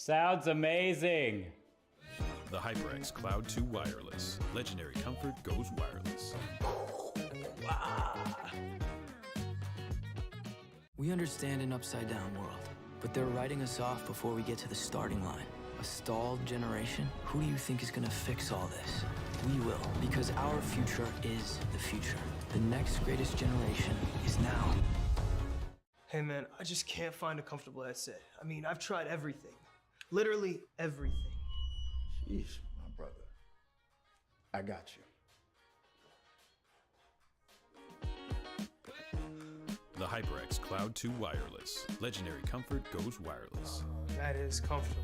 Sounds amazing. The HyperX Cloud 2 Wireless. Legendary comfort goes wireless. We understand an upside-down world, but they're writing us off before we get to the starting line. A stalled generation? Who do you think is gonna fix all this? We will, because our future is the future. The next greatest generation is now. Hey man, I just can't find a comfortable headset. I mean, I've tried everything. Literally everything. Sheesh, my brother. I got you. The HyperX Cloud 2 Wireless. Legendary comfort goes wireless. That is comfortable.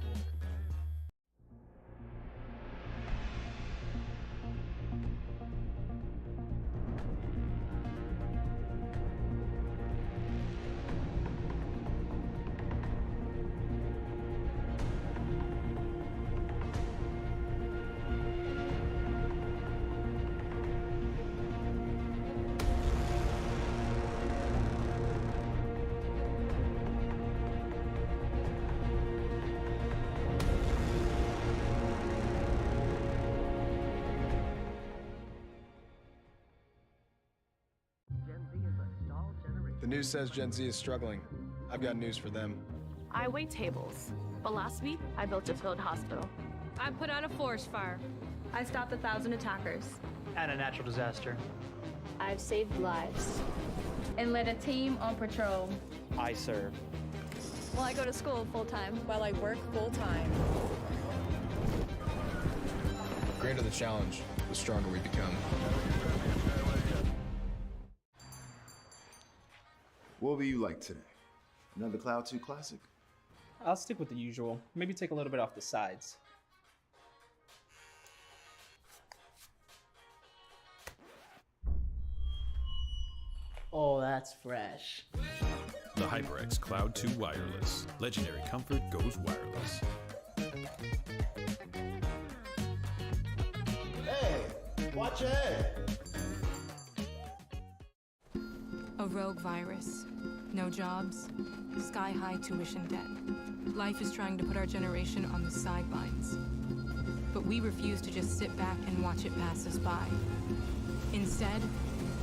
The news says Gen Z is struggling. I've got news for them. I wait tables, but last week I built a field hospital. I put out a forest fire. I stopped 1,000 attackers. And a natural disaster. I've saved lives. And led a team on patrol. I serve. Well, I go to school full-time. While I work full-time. The greater the challenge, the stronger we become. What will you like today? Another Cloud 2 classic? I'll stick with the usual. Maybe take a little bit off the sides. Oh, that's fresh. The HyperX Cloud 2 Wireless. Legendary comfort goes wireless. Hey, watch your head. A rogue virus. No jobs. Sky-high tuition debt. Life is trying to put our generation on the sidelines. But we refuse to just sit back and watch it pass us by. Instead,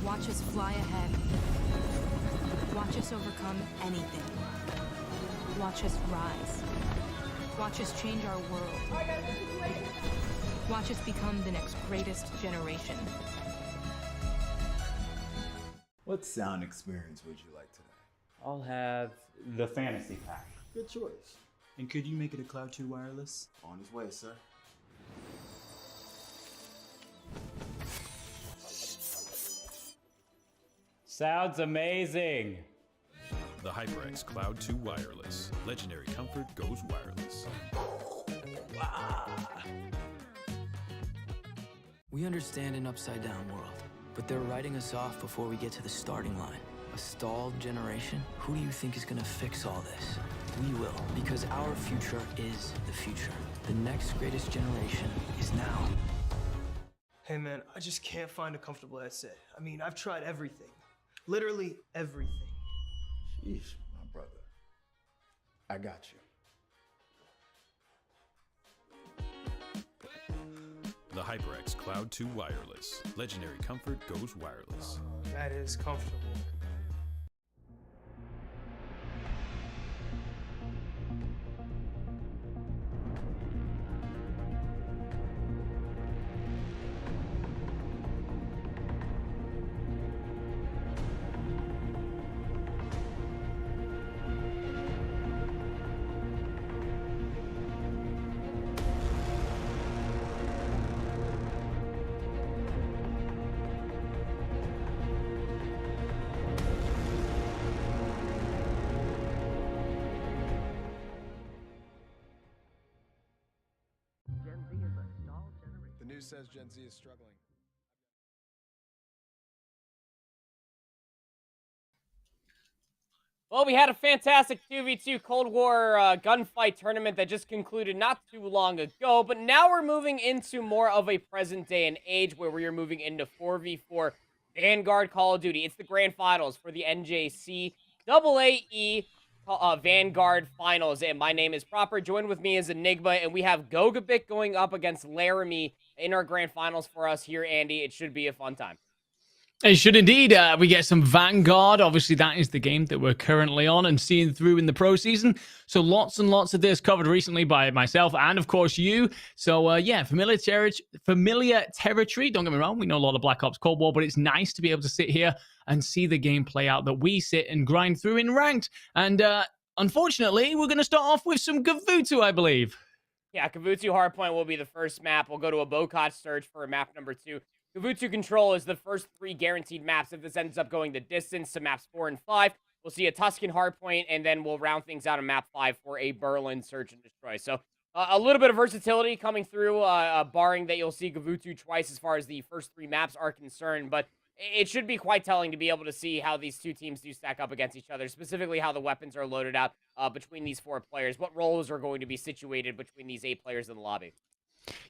watch us fly ahead. Watch us overcome anything. Watch us rise. Watch us change our world. Watch us become the next greatest generation. What sound experience would you like today? I'll have the fantasy pack. Good choice. And could you make it a Cloud 2 wireless? On his way, sir. Sounds amazing. The HyperX Cloud 2 Wireless. Legendary comfort goes wireless. We understand an upside-down world, but they're writing us off before we get to the starting line. A stalled generation? Who do you think is gonna fix all this? We will, because our future is the future. The next greatest generation is now. Hey man, I just can't find a comfortable headset. I mean, I've tried everything. Literally everything. Sheesh, my brother. I got you. The HyperX Cloud 2 Wireless. Legendary comfort goes wireless. That is comfortable. The news says Gen Z is struggling. Well, we had a fantastic 2v2 Cold War gunfight tournament that just concluded not too long ago, but now we're moving into more of a present day and age where we are moving into 4v4 Vanguard Call of Duty. It's the grand finals for the NJCAAE Vanguard finals, and my name is Proper. Joined with me is Enigma, and we have Gogebic going up against Laramie in our grand finals for us here, Andy. It should be a fun time. It should indeed. We get some Vanguard. Obviously, that is the game that we're currently on and seeing through in the pro season. So lots and lots of this covered recently by myself and, of course, you. So, yeah, familiar territory. Don't get me wrong. We know a lot of Black Ops Cold War, but it's nice to be able to sit here and see the game play out that we sit and grind through in ranked. And unfortunately, we're going to start off with some Gavutu, I believe. Yeah, Gavutu Hardpoint will be the first map. We'll go to a Bocot search for map number 2. Gavutu Control is the first 3 guaranteed maps. If this ends up going the distance to maps 4 and 5, we'll see a Tuscan Hardpoint, and then we'll round things out on map 5 for a Berlin Search and Destroy. So a little bit of versatility coming through, barring that you'll see Gavutu twice as far as the first 3 maps are concerned. But it should be quite telling to be able to see how these two teams do stack up against each other, specifically how the weapons are loaded out between these 4 players, what roles are going to be situated between these 8 players in the lobby.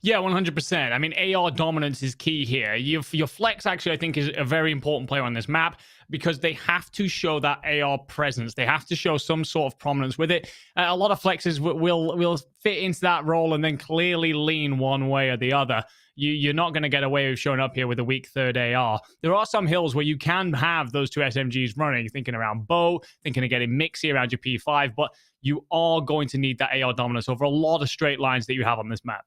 Yeah, 100%. I mean, AR dominance is key here. Your flex, actually, I think, is a very important player on this map because they have to show that AR presence. They have to show some sort of prominence with it. A lot of flexes will fit into that role and then clearly lean one way or the other. You're not going to get away with showing up here with a weak third AR. There are some hills where you can have those 2 SMGs running, thinking around bow, thinking of getting mixy around your P5, but you are going to need that AR dominance over a lot of straight lines that you have on this map.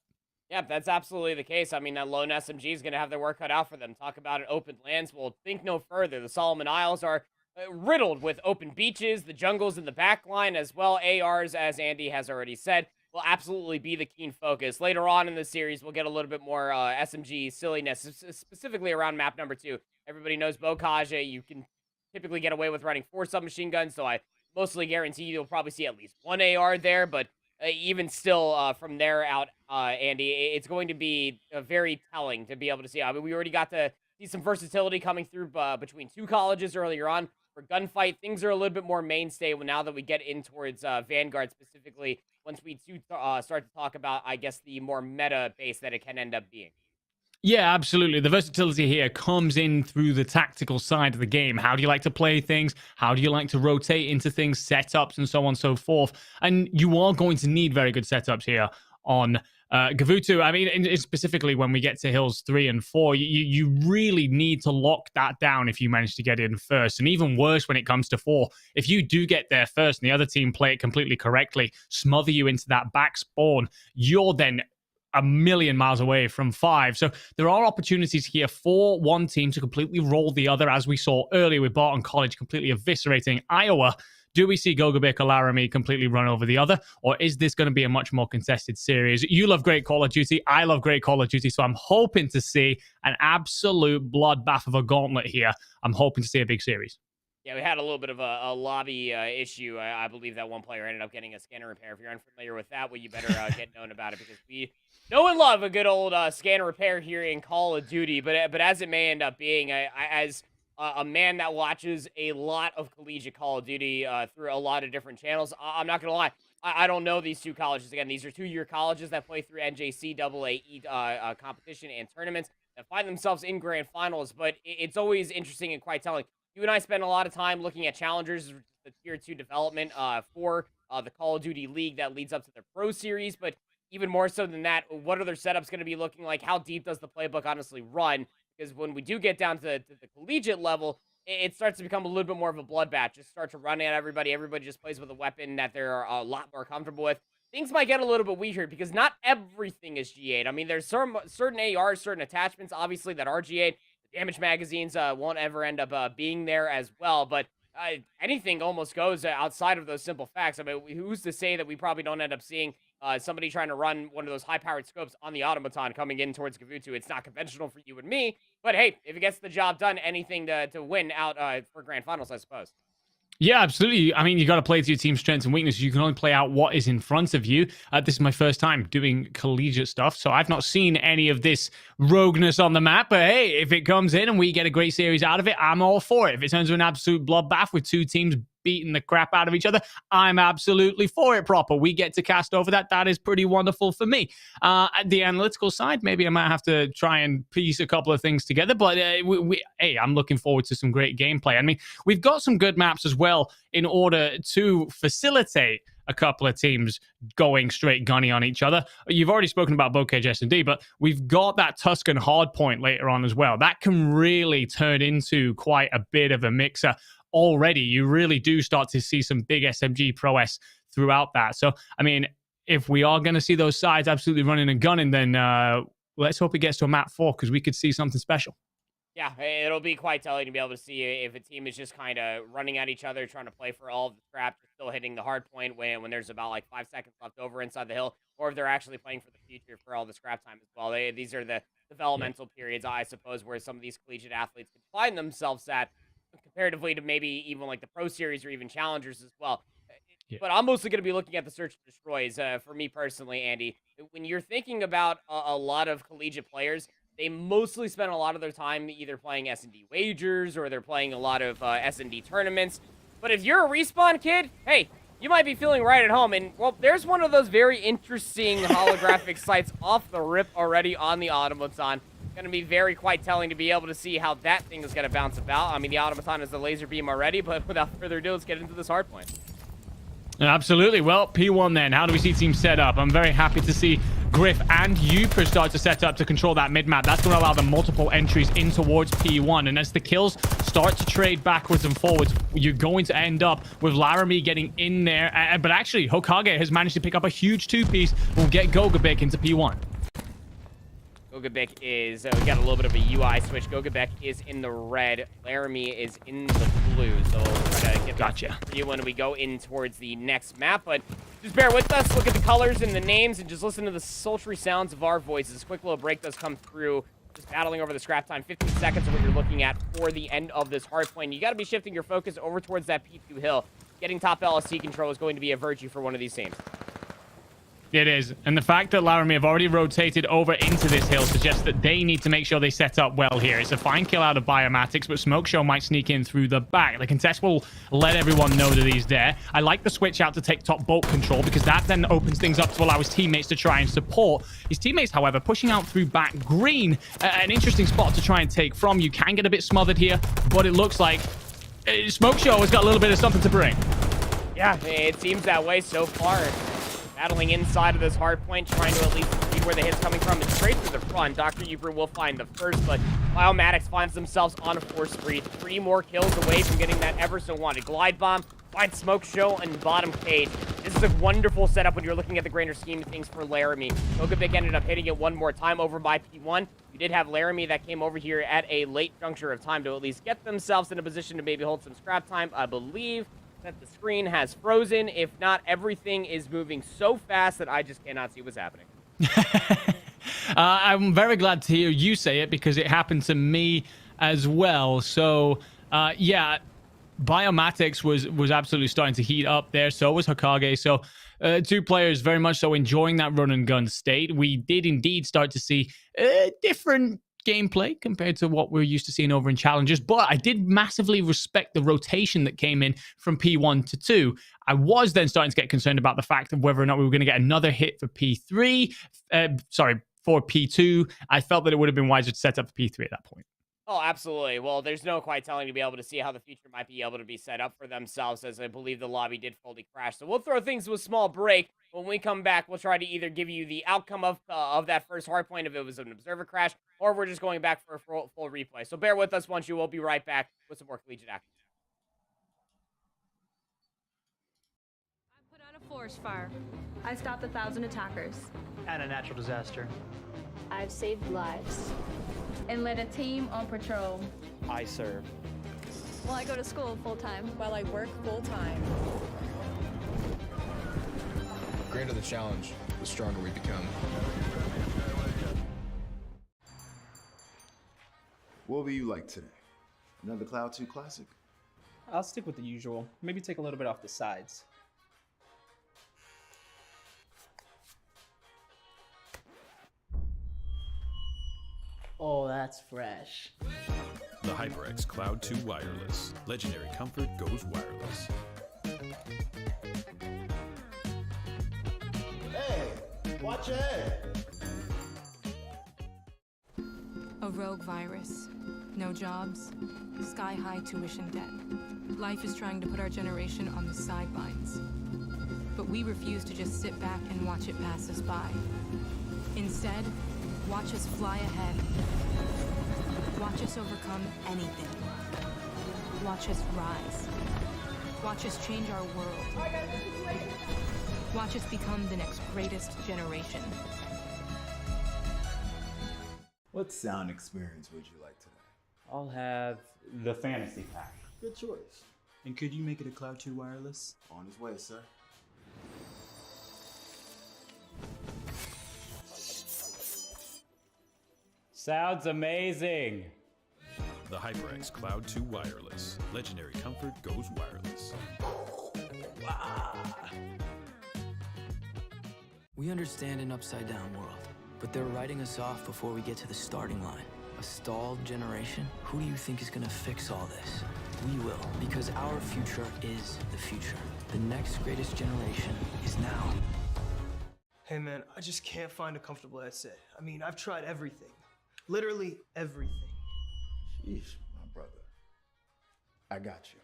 Yeah, that's absolutely the case. I mean, that lone SMG is going to have their work cut out for them. Talk about it, open lands. Well, think no further. The Solomon Isles are riddled with open beaches, the jungles in the back line as well. ARs, as Andy has already said, will absolutely be the keen focus. Later on in the series, we'll get a little bit more SMG silliness, specifically around map number 2. Everybody knows Bocage. You can typically get away with running 4 submachine guns, so I mostly guarantee you'll probably see at least 1 AR there, but even still, from there out, Andy, it's going to be very telling to be able to see. I mean, we already got to see some versatility coming through between 2 colleges earlier on. For gunfight, things are a little bit more mainstay now that we get in towards Vanguard specifically, once we start to talk about, I guess, the more meta base that it can end up being. Yeah, absolutely. The versatility here comes in through the tactical side of the game. How do you like to play things? How do you like to rotate into things, setups, and so on and so forth? And you are going to need very good setups here on Gavutu. I mean, specifically when we get to hills 3 and 4, you really need to lock that down if you manage to get in first. And even worse when it comes to 4, if you do get there first and the other team play it completely correctly, smother you into that back spawn, you're then a million miles away from 5. So there are opportunities here for one team to completely roll the other, as we saw earlier with Barton College completely eviscerating Iowa. Do we see Gogebic or Laramie completely run over the other, or is this going to be a much more contested series? You love great Call of Duty. I love great Call of Duty, so I'm hoping to see an absolute bloodbath of a gauntlet here. I'm hoping to see a big series. Yeah, we had a little bit of a lobby issue. I believe that one player ended up getting a scanner repair. If you're unfamiliar with that, well, you better get known about it, because we know and love a good old scanner repair here in Call of Duty. But as it may end up being, as a man that watches a lot of collegiate Call of Duty through a lot of different channels, I'm not going to lie. I don't know these 2 colleges. Again, these are 2-year colleges that play through NJCAAE competition and tournaments that find themselves in grand finals. But it's always interesting and quite telling. You and I spend a lot of time looking at challengers, the Tier 2 development for the Call of Duty League that leads up to their Pro Series. But even more so than that, what are their setups going to be looking like? How deep does the playbook honestly run? Because when we do get down to the collegiate level, it starts to become a little bit more of a bloodbath. Just start to run at everybody. Everybody just plays with a weapon that they're a lot more comfortable with. Things might get a little bit weird because not everything is G8. I mean, there's certain ARs, certain attachments, obviously, that are G8. Damage magazines won't ever end up being there as well, but anything almost goes outside of those simple facts. I mean, who's to say that we probably don't end up seeing somebody trying to run one of those high-powered scopes on the automaton coming in towards Gavutu? It's not conventional for you and me, but hey, if it gets the job done, anything to win out for grand finals, I suppose. Yeah, absolutely. I mean, you got to play to your team's strengths and weaknesses. You can only play out what is in front of you. This is my first time doing collegiate stuff, so I've not seen any of this rogueness on the map. But hey, if it comes in and we get a great series out of it, I'm all for it. If it turns into an absolute bloodbath with 2 teams beating the crap out of each other, I'm absolutely for it proper. We get to cast over that. That is pretty wonderful for me. At the analytical side, maybe I might have to try and piece a couple of things together, but hey, I'm looking forward to some great gameplay. I mean, we've got some good maps as well in order to facilitate a couple of teams going straight gunny on each other. You've already spoken about Bokeh S&D, but we've got that Tuscan hardpoint later on as well. That can really turn into quite a bit of a mixer already. You really do start to see some big SMG prowess throughout that. So, I mean, if we are going to see those sides absolutely running and gunning, then let's hope it gets to a map 4 because we could see something special. Yeah, it'll be quite telling to be able to see if a team is just kind of running at each other, trying to play for all of the scraps, still hitting the hard point when there's about like 5 seconds left over inside the hill, or if they're actually playing for the future for all the scrap time as well. These are the developmental periods, I suppose, where some of these collegiate athletes can find themselves at, comparatively to maybe even like the Pro Series or even Challengers as well. Yeah. But I'm mostly going to be looking at the Search and Destroys for me personally, Andy. When you're thinking about a lot of collegiate players, they mostly spend a lot of their time either playing S&D wagers or they're playing a lot of S&D tournaments. But if you're a Respawn kid, hey, you might be feeling right at home. And, well, there's one of those very interesting holographic sights off the rip already on the Automaton. Going to be very quite telling to be able to see how that thing is going to bounce about. I mean, the Automaton has the laser beam already, but without further ado, let's get into this hard point. Absolutely. Well, P1 then. How do we see teams set up? I'm very happy to see Griff and Uper start to set up to control that mid-map. That's going to allow the multiple entries in towards P1. And as the kills start to trade backwards and forwards, you're going to end up with Laramie getting in there. But actually, Hokage has managed to pick up a huge two-piece. We'll get Gogebic into P1. Gogebic is, we got a little bit of a UI switch. Gogebic is in the red. Laramie is in the blue. So we'll try to get gotcha for you when we go in towards the next map. But just bear with us. Look at the colors and the names and just listen to the sultry sounds of our voices. Quick little break does come through. Just battling over the scrap time. 15 seconds of what you're looking at for the end of this hard point. You got to be shifting your focus over towards that P2 hill. Getting top LSC control is going to be a virtue for one of these teams. It is. And the fact that Laramie have already rotated over into this hill suggests that they need to make sure they set up well here. It's a fine kill out of Biomatics, but Smoke Show might sneak in through the back. The contest will let everyone know that he's there. I like the switch out to take top bolt control because that then opens things up to allow his teammates to try and support. His teammates, however, pushing out through back green. An interesting spot to try and take from. You can get a bit smothered here, but it looks like Smoke Show has got a little bit of something to bring. Yeah, it seems that way so far. Battling inside of this hard point, trying to at least see where the hit's coming from. It's straight through the front. Dr. Uber will find the first, but Biomatics finds themselves on a force spree. 3 more kills away from getting that ever so wanted glide bomb. Finds Smoke Show and bottom cage. This is a wonderful setup when you're looking at the grander scheme of things for Laramie. Gogebic ended up hitting it one more time over by P1. You did have Laramie that came over here at a late juncture of time to at least get themselves in a position to maybe hold some scrap time. I believe that the screen has frozen. If not, everything is moving so fast that I just cannot see what's happening. I'm very glad to hear you say it because it happened to me as well. So, yeah, Biomatics was absolutely starting to heat up there. So was Hokage. So, 2 players very much so enjoying that run and gun state. We did indeed start to see different gameplay compared to what we're used to seeing over in Challengers, but I did massively respect the rotation that came in from P1 to 2. I was then starting to get concerned about the fact of whether or not we were going to get another hit for P3, for P2. I felt that it would have been wiser to set up for P3 at that point. Oh, absolutely. Well, there's no quite telling to be able to see how the future might be able to be set up for themselves, as I believe the lobby did fully crash. So we'll throw things to a small break. When we come back, we'll try to either give you the outcome of that first hard point if it was an observer crash, or we're just going back for a full replay. So bear with us, once you will be right back with some more collegiate action. I put out a forest fire. I stopped 1,000 attackers. And a natural disaster. I've saved lives. And led a team on patrol. I serve. Well, I go to school full-time. While I work full-time. The greater the challenge, the stronger we become. What will you like today? Another Cloud 2 classic? I'll stick with the usual. Maybe take a little bit off the sides. Oh, that's fresh. The HyperX Cloud 2 Wireless. Legendary comfort goes wireless. Hey, watch your head. A rogue virus. No jobs. Sky-high tuition debt. Life is trying to put our generation on the sidelines. But we refuse to just sit back and watch it pass us by. Instead, watch us fly ahead. Watch us overcome anything. Watch us rise. Watch us change our world. Watch us become the next greatest generation. What sound experience would you like today? I'll have the fantasy pack. Good choice. And could you make it a Cloud 2 wireless? On his way, sir. Sounds amazing. The HyperX Cloud 2 Wireless. Legendary comfort goes wireless. We understand an upside-down world, but they're writing us off before we get to the starting line. A stalled generation? Who do you think is gonna fix all this? We will, because our future is the future. The next greatest generation is now. Hey man, I just can't find a comfortable headset. I mean, I've tried everything. Literally everything. Sheesh, my brother. I got you.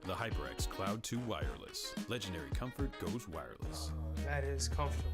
The HyperX Cloud 2 Wireless. Legendary comfort goes wireless. That is comfortable.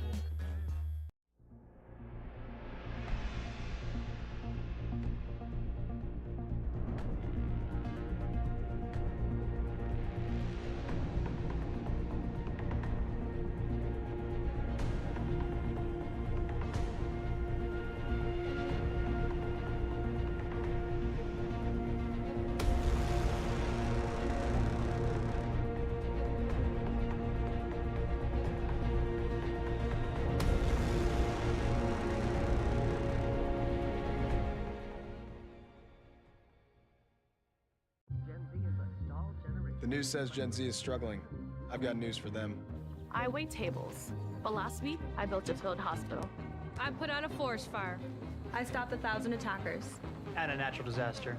The news says Gen Z is struggling. I've got news for them. I wait tables, but last week I built a field hospital. I put out a forest fire. I stopped 1,000 attackers. And a natural disaster.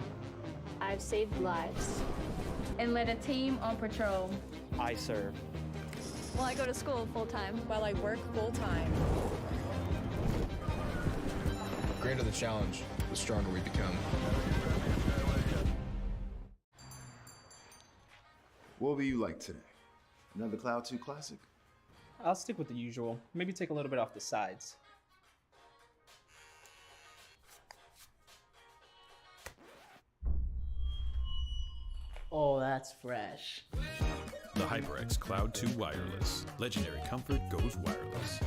I've saved lives. And led a team on patrol. I serve. Well, I go to school full-time. While I work full-time. The greater the challenge, the stronger we become. What will you like today? Another Cloud 2 classic? I'll stick with the usual. Maybe take a little bit off the sides. Oh, that's fresh. The HyperX Cloud 2 Wireless. Legendary comfort goes wireless.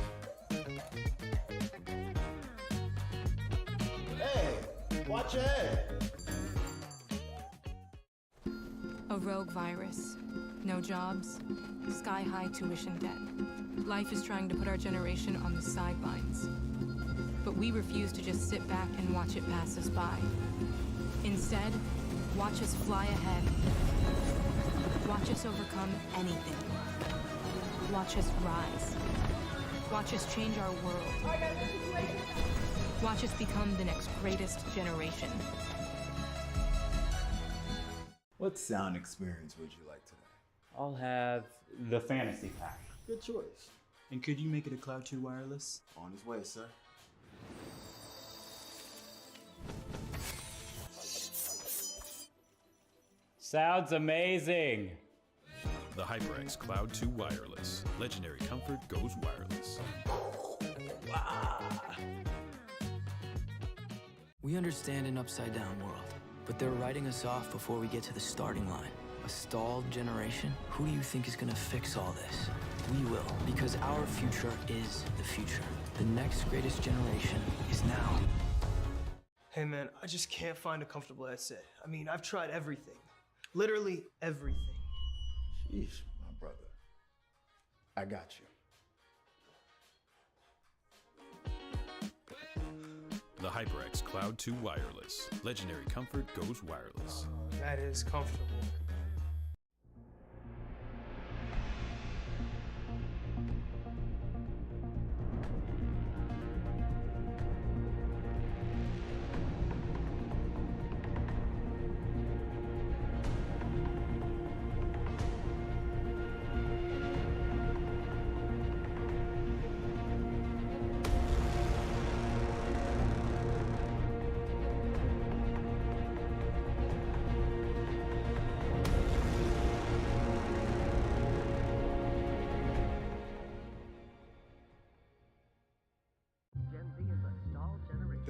Hey, watch your head. A rogue virus. No jobs. Sky-high tuition debt. Life is trying to put our generation on the sidelines. But we refuse to just sit back and watch it pass us by. Instead, watch us fly ahead. Watch us overcome anything. Watch us rise. Watch us change our world. Watch us become the next greatest generation. What sound experience would you like today? I'll have the fantasy pack. Good choice. And could you make it a Cloud 2 wireless? On his way, sir. Sounds amazing. The HyperX Cloud 2 Wireless. Legendary comfort goes wireless. We understand an upside-down world, but they're writing us off before we get to the starting line. A stalled generation? Who do you think is gonna fix all this? We will, because our future is the future. The next greatest generation is now. Hey man, I just can't find a comfortable headset. I mean, I've tried everything. Literally everything. Sheesh, my brother. I got you. The HyperX Cloud 2 Wireless. Legendary comfort goes wireless. That is comfortable.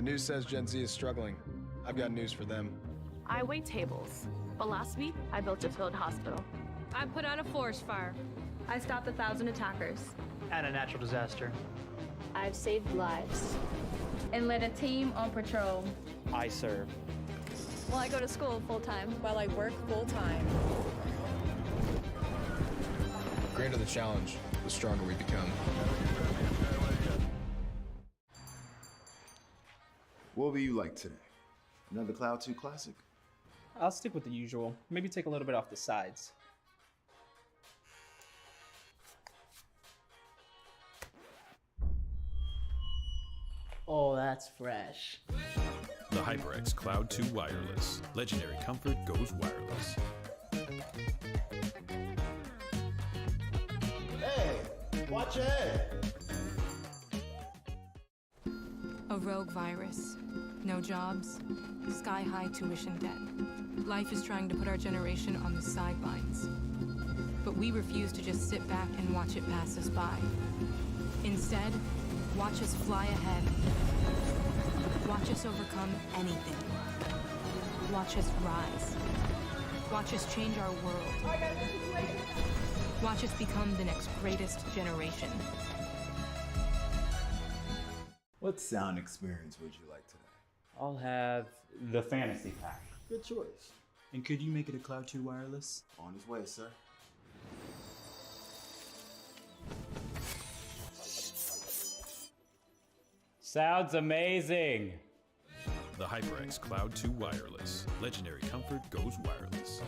The news says Gen Z is struggling. I've got news for them. I wait tables, but last week I built a field hospital. I put out a forest fire. I stopped 1,000 attackers. And a natural disaster. I've saved lives and led a team on patrol. I serve. Well, I go to school full time. While I work full time. The greater the challenge, the stronger we become. What will you like today? Another Cloud 2 classic? I'll stick with the usual. Maybe take a little bit off the sides. Oh, that's fresh. The HyperX Cloud 2 Wireless. Legendary comfort goes wireless. Hey, watch your head. A rogue virus. No jobs. Sky-high tuition debt. Life is trying to put our generation on the sidelines. But we refuse to just sit back and watch it pass us by. Instead, watch us fly ahead. Watch us overcome anything. Watch us rise. Watch us change our world. Watch us become the next greatest generation. What sound experience would you like today? I'll have the fantasy pack. Good choice. And could you make it a Cloud 2 wireless? On his way, sir. Sounds amazing. The HyperX Cloud 2 Wireless. Legendary comfort goes wireless.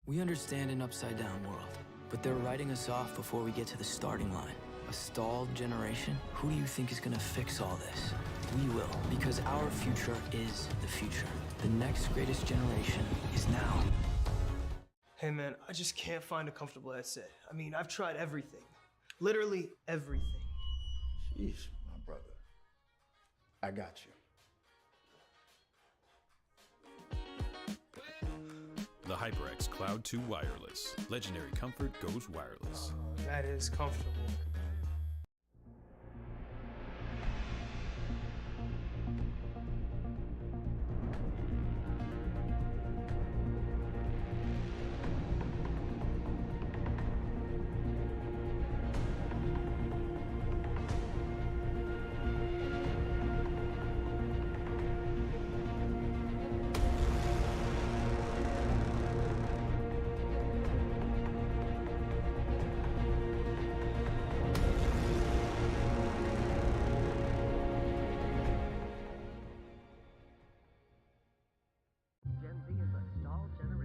We understand an upside-down world, but they're writing us off before we get to the starting line. A stalled generation? Who do you think is gonna fix all this? We will, because our future is the future. The next greatest generation is now. Hey man, I just can't find a comfortable headset. I mean, I've tried everything. Literally everything. Sheesh, my brother. I got you. The HyperX Cloud 2 Wireless. Legendary comfort goes wireless. That is comfortable.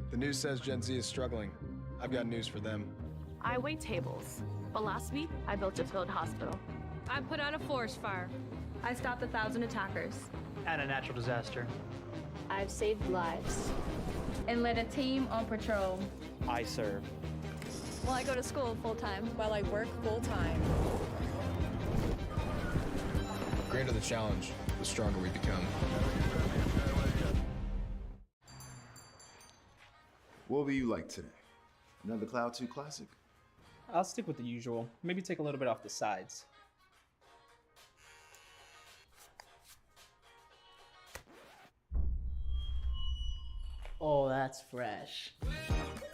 The news says Gen Z is struggling. I've got news for them. I wait tables, but last week I built a field hospital. I put out a forest fire. I stopped 1,000 attackers. And a natural disaster. I've saved lives and led a team on patrol. I serve. Well, I go to school full time. While I work full time. The greater the challenge, the stronger we become. What will you like today? Another Cloud 2 classic? I'll stick with the usual. Maybe take a little bit off the sides. Oh, that's fresh.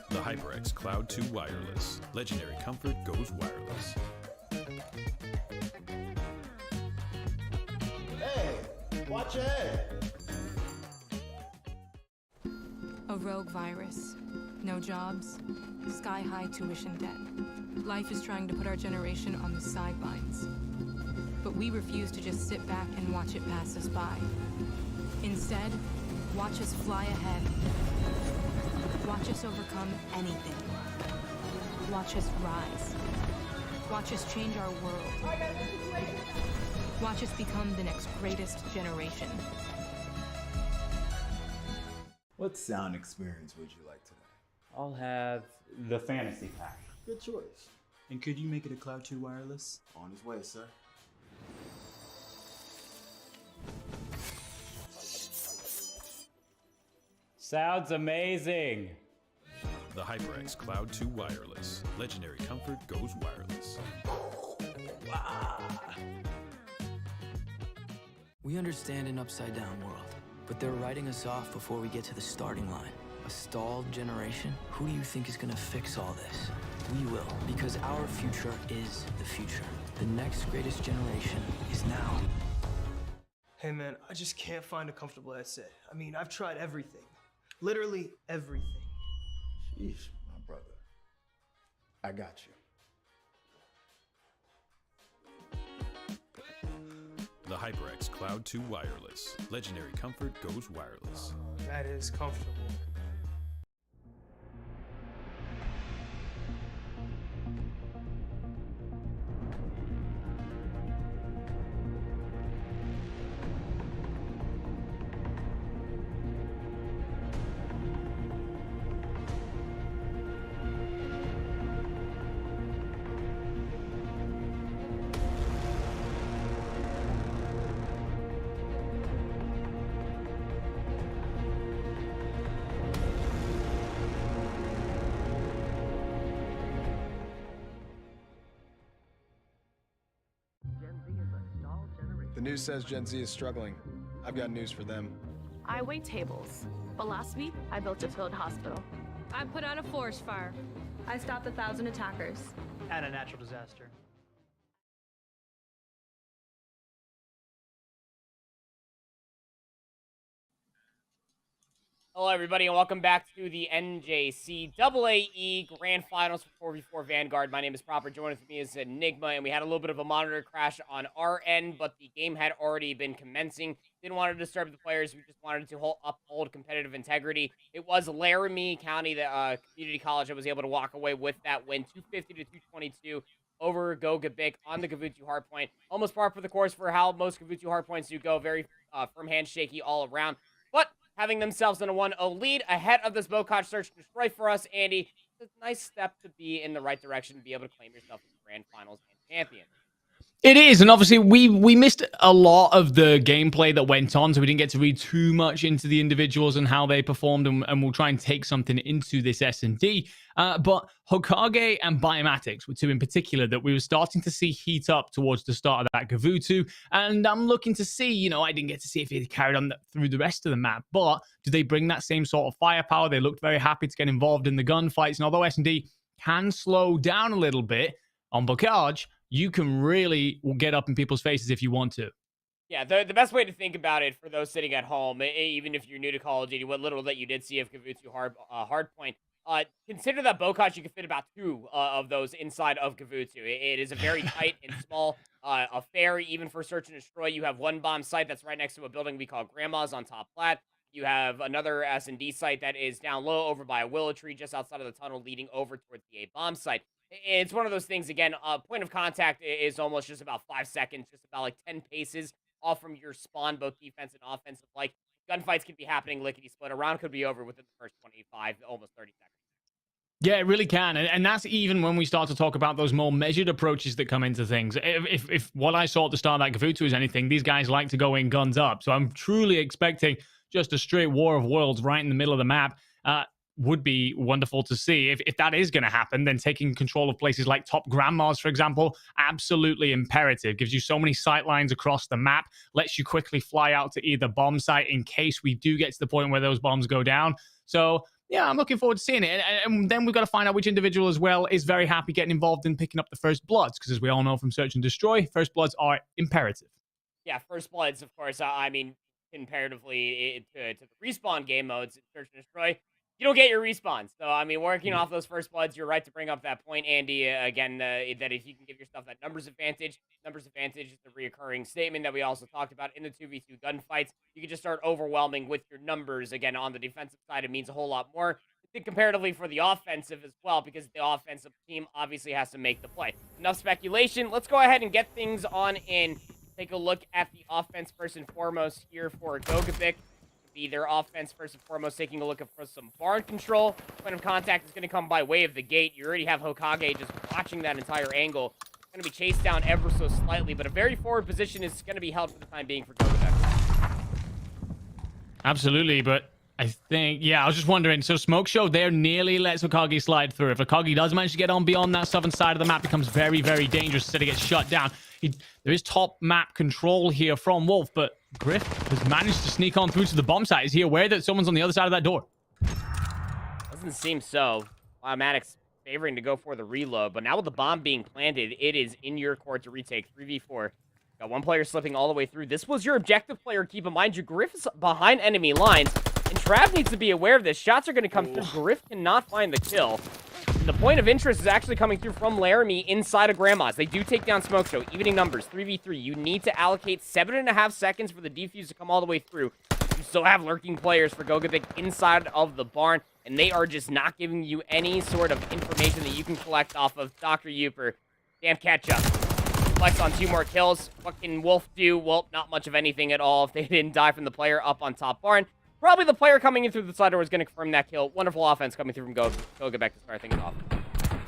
The HyperX Cloud 2 Wireless. Legendary comfort goes wireless. Hey, watch your head. A rogue virus. No jobs. Sky-high tuition debt. Life is trying to put our generation on the sidelines. But we refuse to just sit back and watch it pass us by. Instead, watch us fly ahead. Watch us overcome anything. Watch us rise. Watch us change our world. Watch us become the next greatest generation. What sound experience would you like today? I'll have the fantasy pack. Good choice. And could you make it a Cloud 2 wireless? On his way, sir. Sounds amazing. The HyperX Cloud 2 Wireless. Legendary comfort goes wireless. We understand an upside-down world, but they're writing us off before we get to the starting line. A stalled generation? Who do you think is gonna fix all this? We will, because our future is the future. The next greatest generation is now. Hey man, I just can't find a comfortable headset. I mean, I've tried everything. Literally everything. Jeez, my brother. I got you. The HyperX Cloud 2 Wireless. Legendary comfort goes wireless. That is comfortable. The news says Gen Z is struggling. I've got news for them. I wait tables, but last week I built a field hospital. I put out a forest fire. I stopped 1,000 attackers. And a natural disaster. Hello, everybody, and welcome back to the NJCAAE Grand Finals for 4v4 Vanguard. My name is Proper. Joining with me is Enigma, and we had a little bit of a monitor crash on our end, but the game had already been commencing. Didn't want to disturb the players. We just wanted to uphold competitive integrity. It was Laramie County, the community college, that was able to walk away with that win, 250 to 222 over Gogebic on the Gavutsu hardpoint. Almost par for the course for how most Gavutsu hardpoints do go. Very firm handshaky all around. But having themselves in a 1-0 lead ahead of this Bocage search and destroy for us, Andy. It's a nice step to be in the right direction to be able to claim yourself as Grand Finals and champion. It is, and obviously we missed a lot of the gameplay that went on, so we didn't get to read too much into the individuals and how they performed, and we'll try and take something into this S&D. But Hokage and Biomatics were two in particular that we were starting to see heat up towards the start of that Gavutsu, and I'm looking to see, I didn't get to see if it carried on through the rest of the map, but do they bring that same sort of firepower? They looked very happy to get involved in the gunfights, and although S&D can slow down a little bit on Bocage, you can really get up in people's faces if you want to. Yeah, the best way to think about it for those sitting at home, even if you're new to Call of Duty, what little that you did see of Gavutsu hardpoint, consider that Bocage, you can fit about 2 of those inside of Gavutsu. It is a very tight and small affair, even for search and destroy. You have one bomb site that's right next to a building we call Grandma's on top flat. You have another S&D site that is down low over by a willow tree just outside of the tunnel leading over towards the A bomb site. It's one of those things, again, point of contact is almost just about 5 seconds, just about like 10 paces off from your spawn, both defense and offensive. Like, gunfights could be happening lickety-split. A round could be over within the first 25, almost 30 seconds. Yeah, it really can. And that's even when we start to talk about those more measured approaches that come into things. If what I saw at the start of that Gavutsu is anything, these guys like to go in guns up. So I'm truly expecting just a straight war of worlds right in the middle of the map. Would be wonderful to see. If that is going to happen, then taking control of places like Top Grandma's, for example, absolutely imperative. Gives you so many sight lines across the map, lets you quickly fly out to either bomb site in case we do get to the point where those bombs go down. So, yeah, I'm looking forward to seeing it. And then we've got to find out which individual as well is very happy getting involved in picking up the first bloods, because as we all know from Search and Destroy, first bloods are imperative. Yeah, first bloods, of course, I mean, comparatively to the respawn game modes in Search and Destroy, you don't get your respawns. So, I mean, working off those first bloods, you're right to bring up that point, Andy. Again, that if you can give yourself that numbers advantage is the reoccurring statement that we also talked about in the 2v2 gunfights. You can just start overwhelming with your numbers. Again, on the defensive side, it means a whole lot more. I think comparatively for the offensive as well, because the offensive team obviously has to make the play. Enough speculation. Let's go ahead and get things on in. Take a look at the offense first and foremost here for Gogebic. Be their offense first and foremost, taking a look at for some barn control. Point of contact is going to come by way of the gate. You already have Hokage just watching that entire angle. It's going to be chased down ever so slightly, but a very forward position is going to be held for the time being for Gogebic. Absolutely, but I think, yeah, I was just wondering. So Smoke Show there nearly lets Hokage slide through. If Hokage does manage to get on beyond that southern side of the map, it becomes very, very dangerous instead of gets shut down. There is top map control here from Wolf, but Griff has managed to sneak on through to the bomb site. Is he aware that someone's on the other side of that door? Doesn't seem so. Automatic's favoring to go for the reload, but now with the bomb being planted, it is in your court to retake 3v4. Got one player slipping all the way through. This was your objective player. Keep in mind, your Griff is behind enemy lines, and Trav needs to be aware of this. Shots are going to come through. Griff cannot find the kill. And the point of interest is actually coming through from Laramie inside of Grandma's. They do take down Smoke Show. Evening numbers, 3v3. You need to allocate 7.5 seconds for the defuse to come all the way through. You still have lurking players for Gogebic inside of the barn, and they are just not giving you any sort of information that you can collect off of Dr. Uper. Damn catch-up. Flex on 2 more kills. What can Wolf do? Well, not much of anything at all if they didn't die from the player up on top barn. Probably the player coming in through the side door is going to confirm that kill. Wonderful offense coming through from Gogebic to start things off.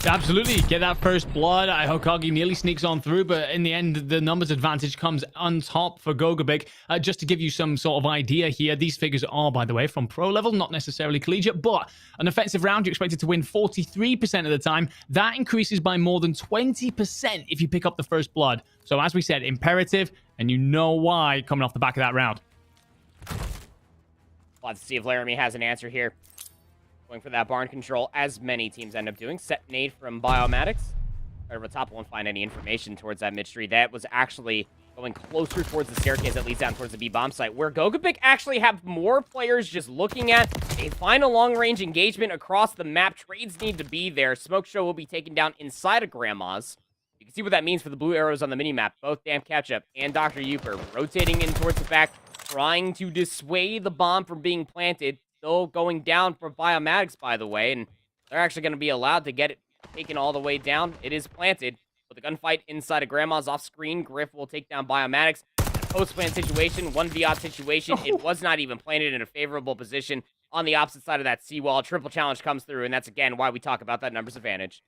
Absolutely. Get that first blood. Hokage nearly sneaks on through, but in the end, the numbers advantage comes on top for Gogebic. Just to give you some sort of idea here, these figures are, by the way, from pro level, not necessarily collegiate, but an offensive round, you're expected to win 43% of the time. That increases by more than 20% if you pick up the first blood. So as we said, imperative, and you know why coming off the back of that round. Let's see if Laramie has an answer here. Going for that barn control, as many teams end up doing. Set nade from Biomatics. Over the top won't find any information towards that mid-street. That was actually going closer towards the staircase that leads down towards the B-bomb site, where Gogebic actually have more players just looking at. They find a long-range engagement across the map. Trades need to be there. Smoke Show will be taken down inside of Grandma's. You can see what that means for the blue arrows on the minimap. Both Damn Ketchup and Dr. Uper rotating in towards the back, trying to dissuade the bomb from being planted. Still going down for Biomatics, by the way, and they're actually going to be allowed to get it taken all the way down. It is planted. With the gunfight inside of Grandma's off screen, Griff will take down Biomatics. Post-plant situation, 1v-odd situation. It was not even planted in a favorable position on the opposite side of that seawall. Triple challenge comes through, and that's, again, why we talk about that numbers advantage.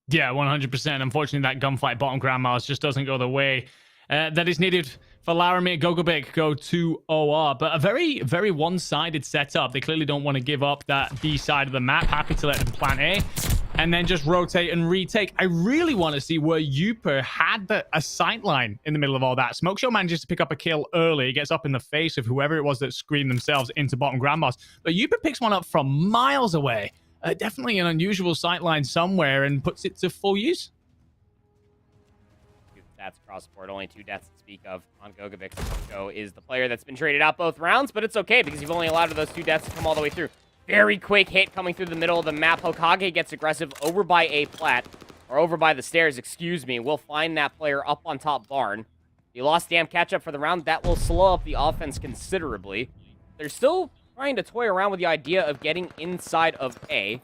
Yeah, 100%. Unfortunately, that gunfight bottom Grandma's just doesn't go the way that is needed for Laramie. Gogebic go to OR, but a very, very one-sided setup. They clearly don't want to give up that B side of the map. Happy to let them plant A, and then just rotate and retake. I really want to see where Uper had a sight line in the middle of all that. Smoke Show manages to pick up a kill early. He gets up in the face of whoever it was that screened themselves into bottom Grandma's, but Uper picks one up from miles away. Definitely an unusual sight line somewhere, and puts it to full use. Stats across the board, only 2 deaths to speak of on Gogebic. So is the player that's been traded out both rounds, but it's okay because you've only allowed those 2 deaths to come all the way through. Very quick hit coming through the middle of the map. Hokage gets aggressive over by A plat, or over by the stairs, excuse me. We'll find that player up on top barn. You lost Damn Catch-Up for the round. That will slow up the offense considerably. They're still trying to toy around with the idea of getting inside of A.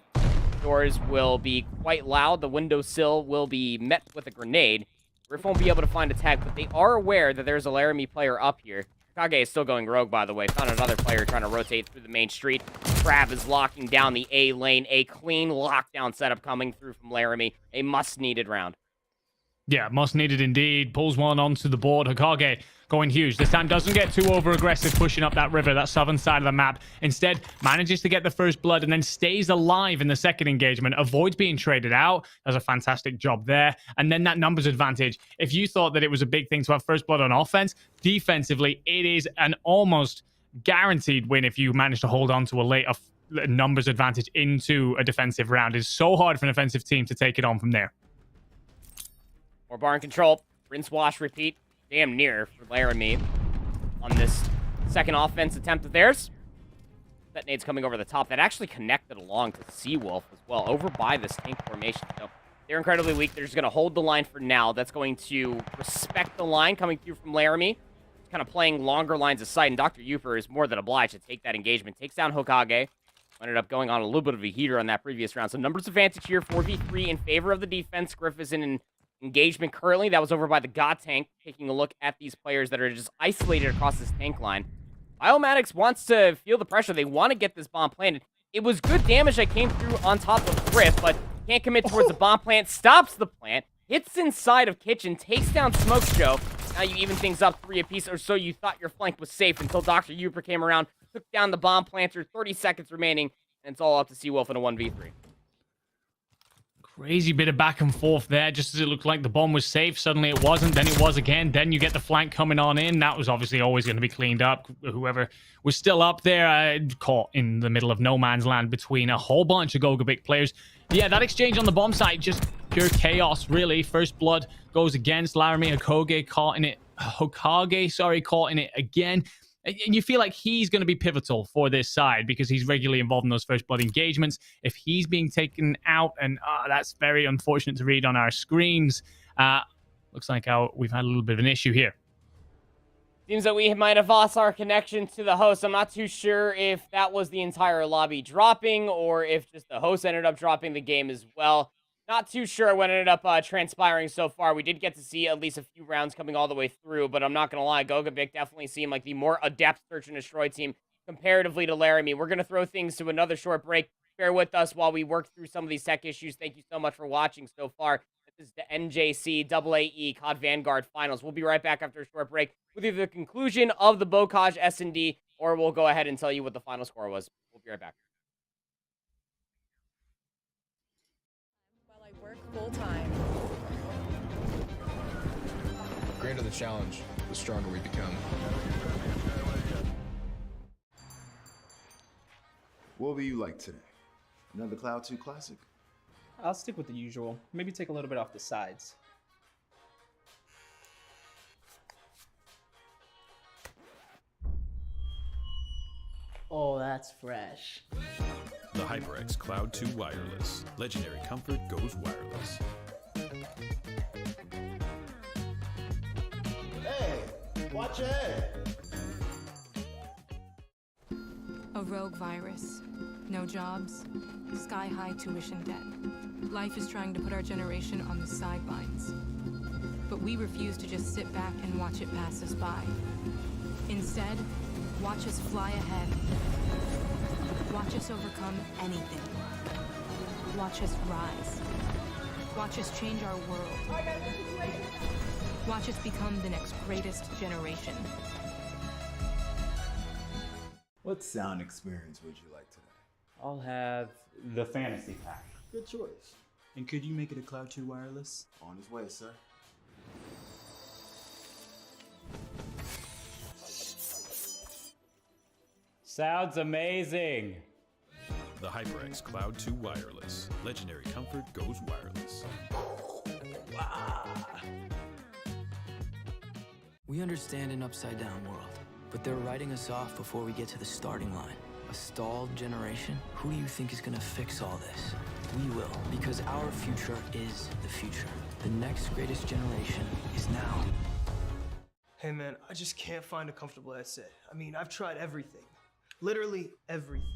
Doors will be quite loud. The windowsill will be met with a grenade. Griff won't be able to find a tag, but they are aware that there's a Laramie player up here. Kage is still going rogue, by the way. Found another player trying to rotate through the main street. Trav is locking down the A lane. A clean lockdown setup coming through from Laramie. A must-needed round. Yeah, must needed indeed. Pulls one onto the board. Hokage going huge. This time doesn't get too over-aggressive pushing up that river, that southern side of the map. Instead, manages to get the first blood and then stays alive in the second engagement. Avoids being traded out. Does a fantastic job there. And then that numbers advantage. If you thought that it was a big thing to have first blood on offense, defensively, it is an almost guaranteed win if you manage to hold on to a late numbers advantage into a defensive round. It's so hard for an offensive team to take it on from there. More barn control. Rinse, wash, repeat. Damn near for Laramie on this second offense attempt of theirs. That nade's coming over the top. That actually connected along to Seawolf as well, over by this tank formation. So they're incredibly weak. They're just going to hold the line for now. That's going to respect the line coming through from Laramie. It's kind of playing longer lines of sight, and Dr. Uper is more than obliged to take that engagement. Takes down Hokage. Ended up going on a little bit of a heater on that previous round. So numbers advantage here, 4v3 in favor of the defense. Griff is in an engagement currently. That was over by the God tank, taking a look at these players that are just isolated across this tank line. Biomatics wants to feel the pressure. They want to get this bomb planted. It was good damage that came through on top of Griff, but can't commit towards the bomb plant. Stops the plant. Hits inside of Kitchen. Takes down Smoke Show. Now you even things up 3 apiece, or so you thought your flank was safe until Dr. Uper came around. took down the bomb planter, 30 seconds remaining, and it's all up to Seawolf in a 1v3. Crazy bit of back and forth there, just as it looked like the bomb was safe. Suddenly it wasn't, then it was again. Then you get the flank coming on in. That was obviously always going to be cleaned up. Whoever was still up there, caught in the middle of no man's land between a whole bunch of Gogebic players. Yeah, that exchange on the bomb site, just pure chaos, really. First blood goes against Laramie. Hokage caught in it. Caught in it again. And you feel like he's going to be pivotal for this side because he's regularly involved in those first blood engagements. If he's being taken out, and that's very unfortunate to read on our screens, looks like we've had a little bit of an issue here. Seems that we might have lost our connection to the host. I'm not too sure if that was the entire lobby dropping or if just the host ended up dropping the game as well. Not too sure what ended up transpiring so far. We did get to see at least a few rounds coming all the way through, but I'm not going to lie, Gogebic definitely seemed like the more adept search and destroy team comparatively to Laramie. We're going to throw things to another short break. Bear with us while we work through some of these tech issues. Thank you so much for watching so far. This is the NJCAAE COD Vanguard Finals. We'll be right back after a short break with either the conclusion of the Bocage S&D, or we'll go ahead and tell you what the final score was. We'll be right back. Work full-time. The greater the challenge, the stronger we become. What will you like today? Another Cloud 2 classic? I'll stick with the usual. Maybe take a little bit off the sides. Oh, that's fresh. The HyperX Cloud 2 Wireless. Legendary comfort goes wireless. Hey, watch your head. A rogue virus. No jobs. Sky-high tuition debt. Life is trying to put our generation on the sidelines. But we refuse to just sit back and watch it pass us by. Instead, watch us fly ahead. Watch us overcome anything. Watch us rise. Watch us change our world. Watch us become the next greatest generation. What sound experience would you like today? I'll have the fantasy pack. Good choice. And could you make it a Cloud 2 wireless? On his way, sir. Sounds amazing. The HyperX Cloud 2 Wireless. Legendary comfort goes wireless. We understand an upside-down world, but they're writing us off before we get to the starting line. A stalled generation? Who do you think is gonna fix all this? We will, because our future is the future. The next greatest generation is now. Hey man, I just can't find a comfortable headset. I mean, I've tried everything. Literally everything.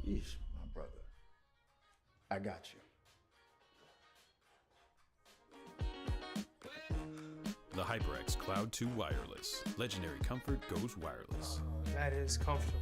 Sheesh, my brother. I got you. The HyperX Cloud 2 Wireless. Legendary comfort goes wireless. That is comfortable.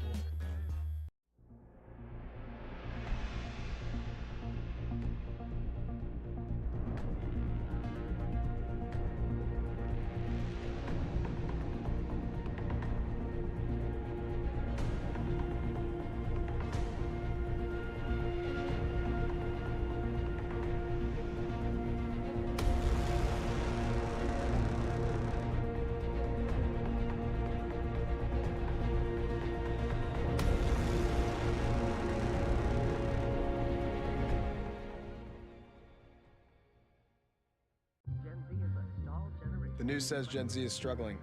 The news says Gen Z is struggling.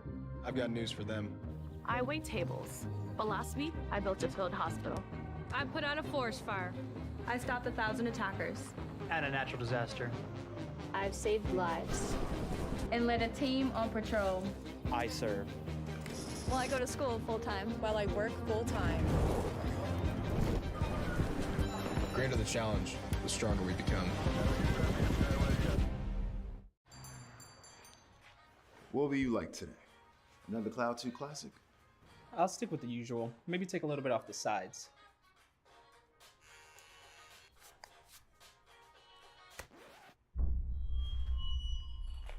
I've got news for them. I wait tables, but last week I built a field hospital. I put out a forest fire. I stopped 1,000 attackers. And a natural disaster. I've saved lives and led a team on patrol. I serve. Well, I go to school full-time. While I work full-time. The greater the challenge, the stronger we become. What will you like today? Another Cloud 2 classic? I'll stick with the usual. Maybe take a little bit off the sides.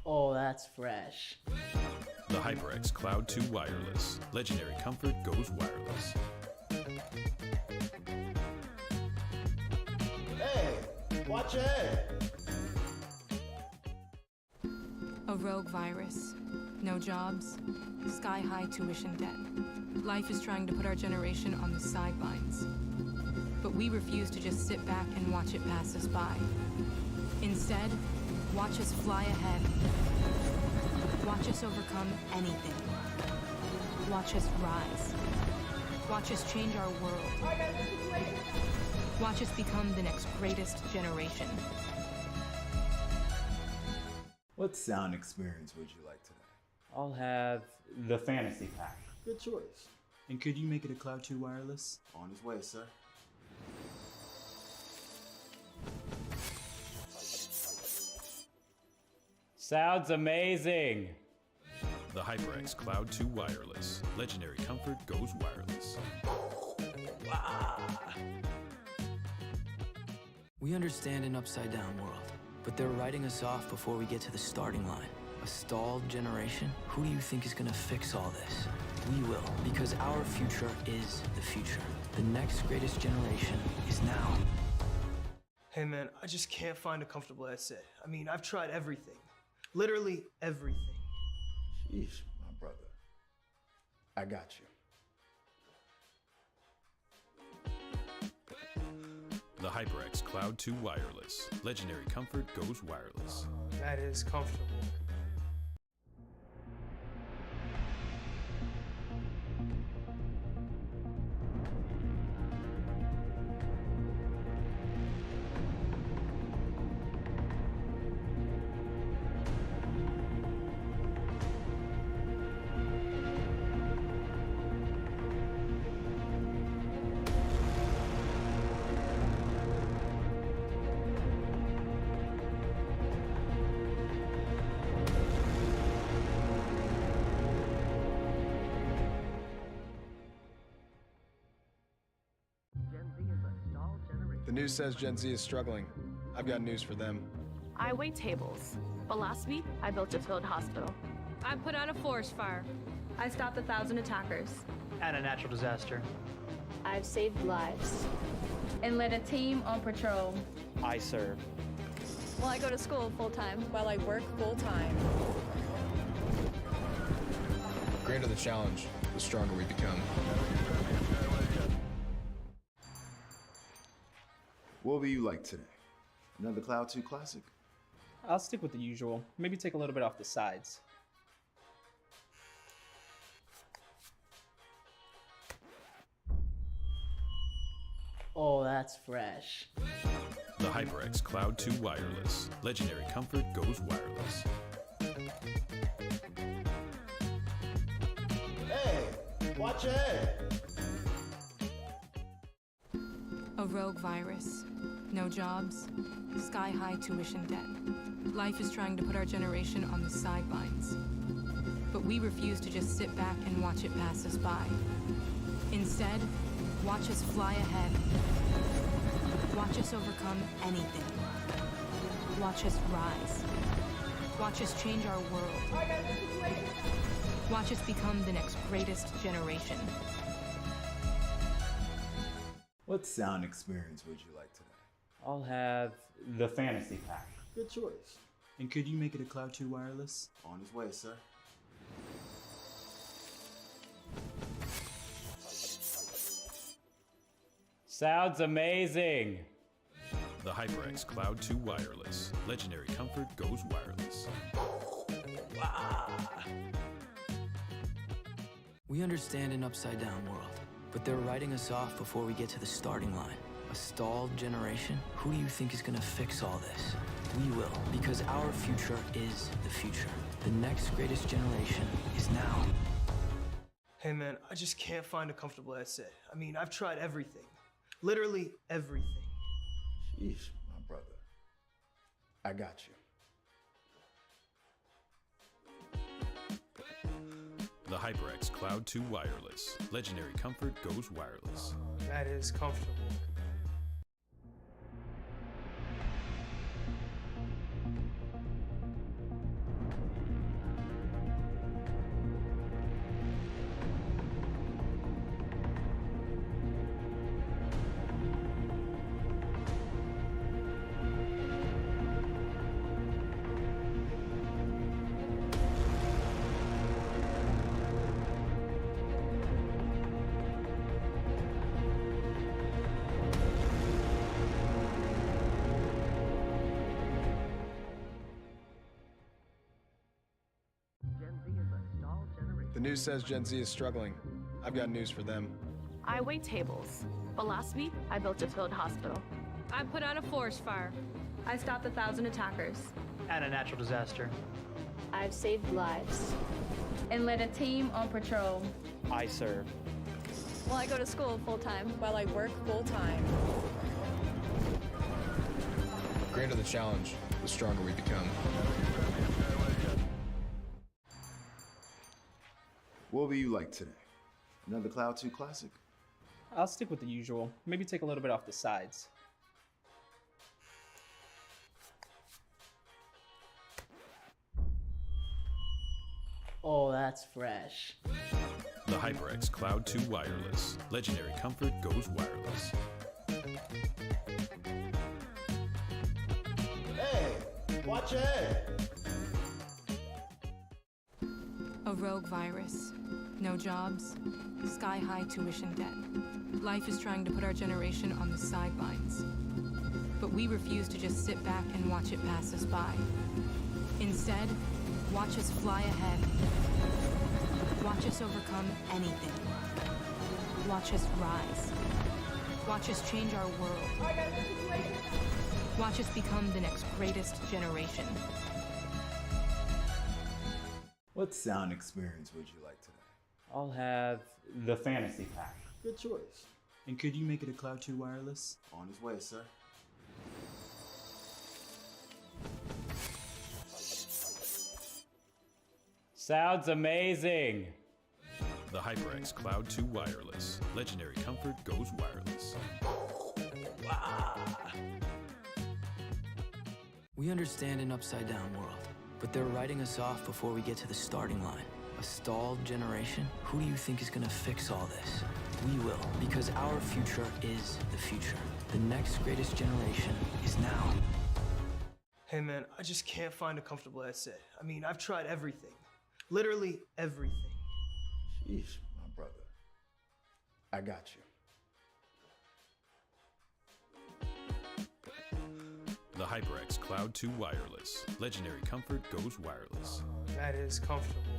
Oh, that's fresh. The HyperX Cloud 2 Wireless. Legendary comfort goes wireless. Hey, watch your head. A rogue virus. No jobs. Sky-high tuition debt. Life is trying to put our generation on the sidelines. But we refuse to just sit back and watch it pass us by. Instead, watch us fly ahead. Watch us overcome anything. Watch us rise. Watch us change our world. Watch us become the next greatest generation. What sound experience would you like today? I'll have the fantasy pack. Good choice. And could you make it a Cloud 2 wireless? On his way, sir. Sounds amazing. The HyperX Cloud 2 Wireless. Legendary comfort goes wireless. We understand an upside-down world, but they're writing us off before we get to the starting line. A stalled generation? Who do you think is gonna fix all this? We will, because our future is the future. The next greatest generation is now. Hey man, I just can't find a comfortable headset. I mean, I've tried everything. Literally everything. Sheesh, my brother. I got you. The HyperX Cloud 2 Wireless. Legendary comfort goes wireless. That is comfortable. The news says Gen Z is struggling. I've got news for them. I wait tables, but last week I built a field hospital. I put out a forest fire. I stopped 1,000 attackers. And a natural disaster. I've saved lives and led a team on patrol. I serve. Well, I go to school full-time. While I work full-time. The greater the challenge, the stronger we become. What will you like today? Another Cloud 2 classic? I'll stick with the usual. Maybe take a little bit off the sides. Oh, that's fresh. The HyperX Cloud 2 Wireless. Legendary comfort goes wireless. Hey, watch your head. A rogue virus. No jobs. Sky-high tuition debt. Life is trying to put our generation on the sidelines. But we refuse to just sit back and watch it pass us by. Instead, watch us fly ahead. Watch us overcome anything. Watch us rise. Watch us change our world. Watch us become the next greatest generation. What sound experience would you like today? I'll have the fantasy pack. Good choice. And could you make it a Cloud 2 wireless? On his way, sir. Sounds amazing. The HyperX Cloud 2 Wireless. Legendary comfort goes wireless. We understand an upside-down world, but they're writing us off before we get to the starting line. A stalled generation? Who do you think is gonna fix all this? We will, because our future is the future. The next greatest generation is now. Hey man, I just can't find a comfortable headset. I mean, I've tried everything. Literally everything. Sheesh, my brother. I got you. The HyperX Cloud 2 Wireless. Legendary comfort goes wireless. That is comfortable. The news says Gen Z is struggling. I've got news for them. I wait tables, but last week I built a field hospital. I put out a forest fire. I stopped 1,000 attackers. And a natural disaster. I've saved lives and led a team on patrol. I serve. Well, I go to school full-time. While I work full-time. The greater the challenge, the stronger we become. What will you like today? Another Cloud 2 classic? I'll stick with the usual. Maybe take a little bit off the sides. Oh, that's fresh. The HyperX Cloud 2 Wireless. Legendary comfort goes wireless. Hey, watch your head. A rogue virus. No jobs. Sky-high tuition debt. Life is trying to put our generation on the sidelines. But we refuse to just sit back and watch it pass us by. Instead, watch us fly ahead. Watch us overcome anything. Watch us rise. Watch us change our world. Watch us become the next greatest generation. What sound experience would you like today? I'll have the fantasy pack. Good choice. And could you make it a Cloud 2 wireless? On his way, sir. Sounds amazing. The HyperX Cloud 2 Wireless. Legendary comfort goes wireless. We understand an upside-down world, but they're writing us off before we get to the starting line. A stalled generation? Who do you think is gonna fix all this? We will, because our future is the future. The next greatest generation is now. Hey man, I just can't find a comfortable headset. I mean, I've tried everything. Literally everything. Sheesh, my brother. I got you. The HyperX Cloud 2 Wireless. Legendary comfort goes wireless. That is comfortable.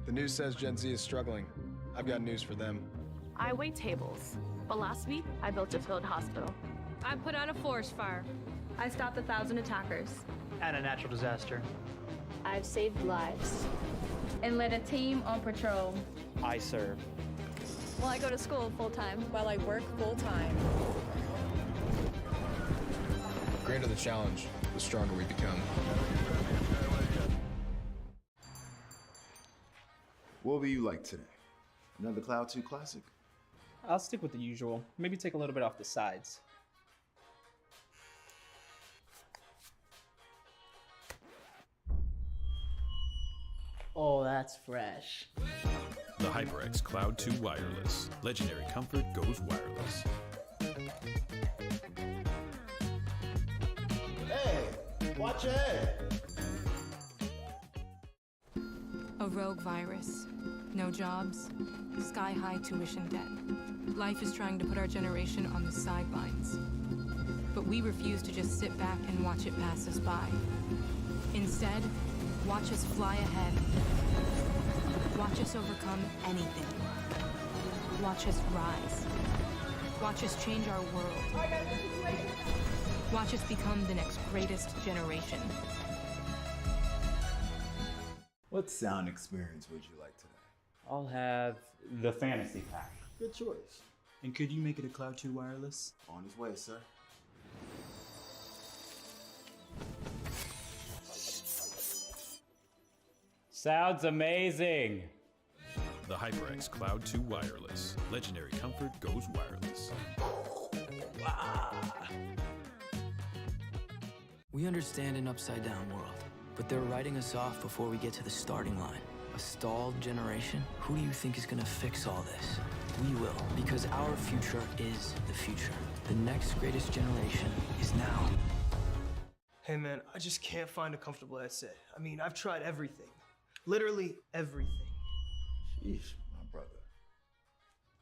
The news says Gen Z is struggling. I've got news for them. I wait tables, but last week I built a field hospital. I put out a forest fire. I stopped 1,000 attackers. And a natural disaster. I've saved lives and led a team on patrol. I serve. Well, I go to school full-time. While I work full-time. The greater the challenge, the stronger we become. What will you like today? Another Cloud 2 classic? I'll stick with the usual. Maybe take a little bit off the sides. Oh, that's fresh. The HyperX Cloud 2 Wireless. Legendary comfort goes wireless. Hey, watch your head. A rogue virus. No jobs. Sky-high tuition debt. Life is trying to put our generation on the sidelines. But we refuse to just sit back and watch it pass us by. Instead, watch us fly ahead. Watch us overcome anything. Watch us rise. Watch us change our world. Watch us become the next greatest generation. What sound experience would you like today? I'll have the fantasy pack. Good choice. And could you make it a Cloud 2 wireless? On his way, sir. Sounds amazing. The HyperX Cloud 2 Wireless. Legendary comfort goes wireless. We understand an upside-down world, but they're writing us off before we get to the starting line. A stalled generation? Who do you think is gonna fix all this? We will, because our future is the future. The next greatest generation is now. Hey man, I just can't find a comfortable headset. I mean, I've tried everything. Literally everything. Jeez, my brother.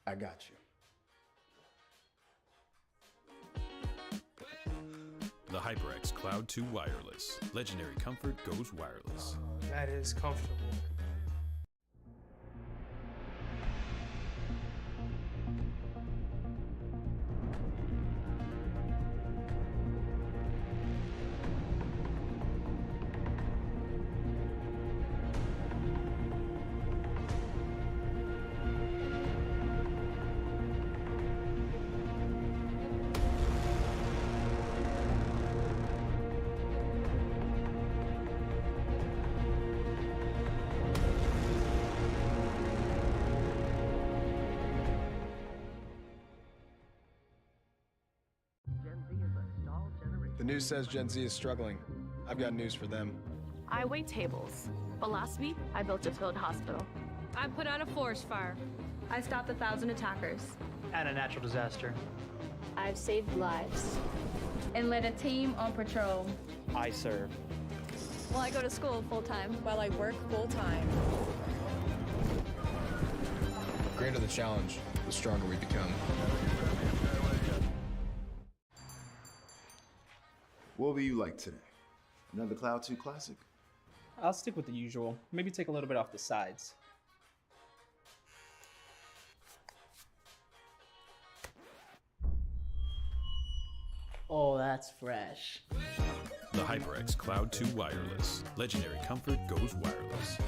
I got you. The HyperX Cloud 2 Wireless. Legendary comfort goes wireless. That is comfortable. The news says Gen Z is struggling. I've got news for them. I wait tables, but last week I built a field hospital. I put out a forest fire. I stopped 1,000 attackers. And a natural disaster. I've saved lives and led a team on patrol. I serve. Well, I go to school full-time. While I work full-time. The greater the challenge, the stronger we become. What will you like today? Another Cloud 2 classic? I'll stick with the usual. Maybe take a little bit off the sides. Oh, that's fresh. The HyperX Cloud 2 Wireless. Legendary comfort goes wireless.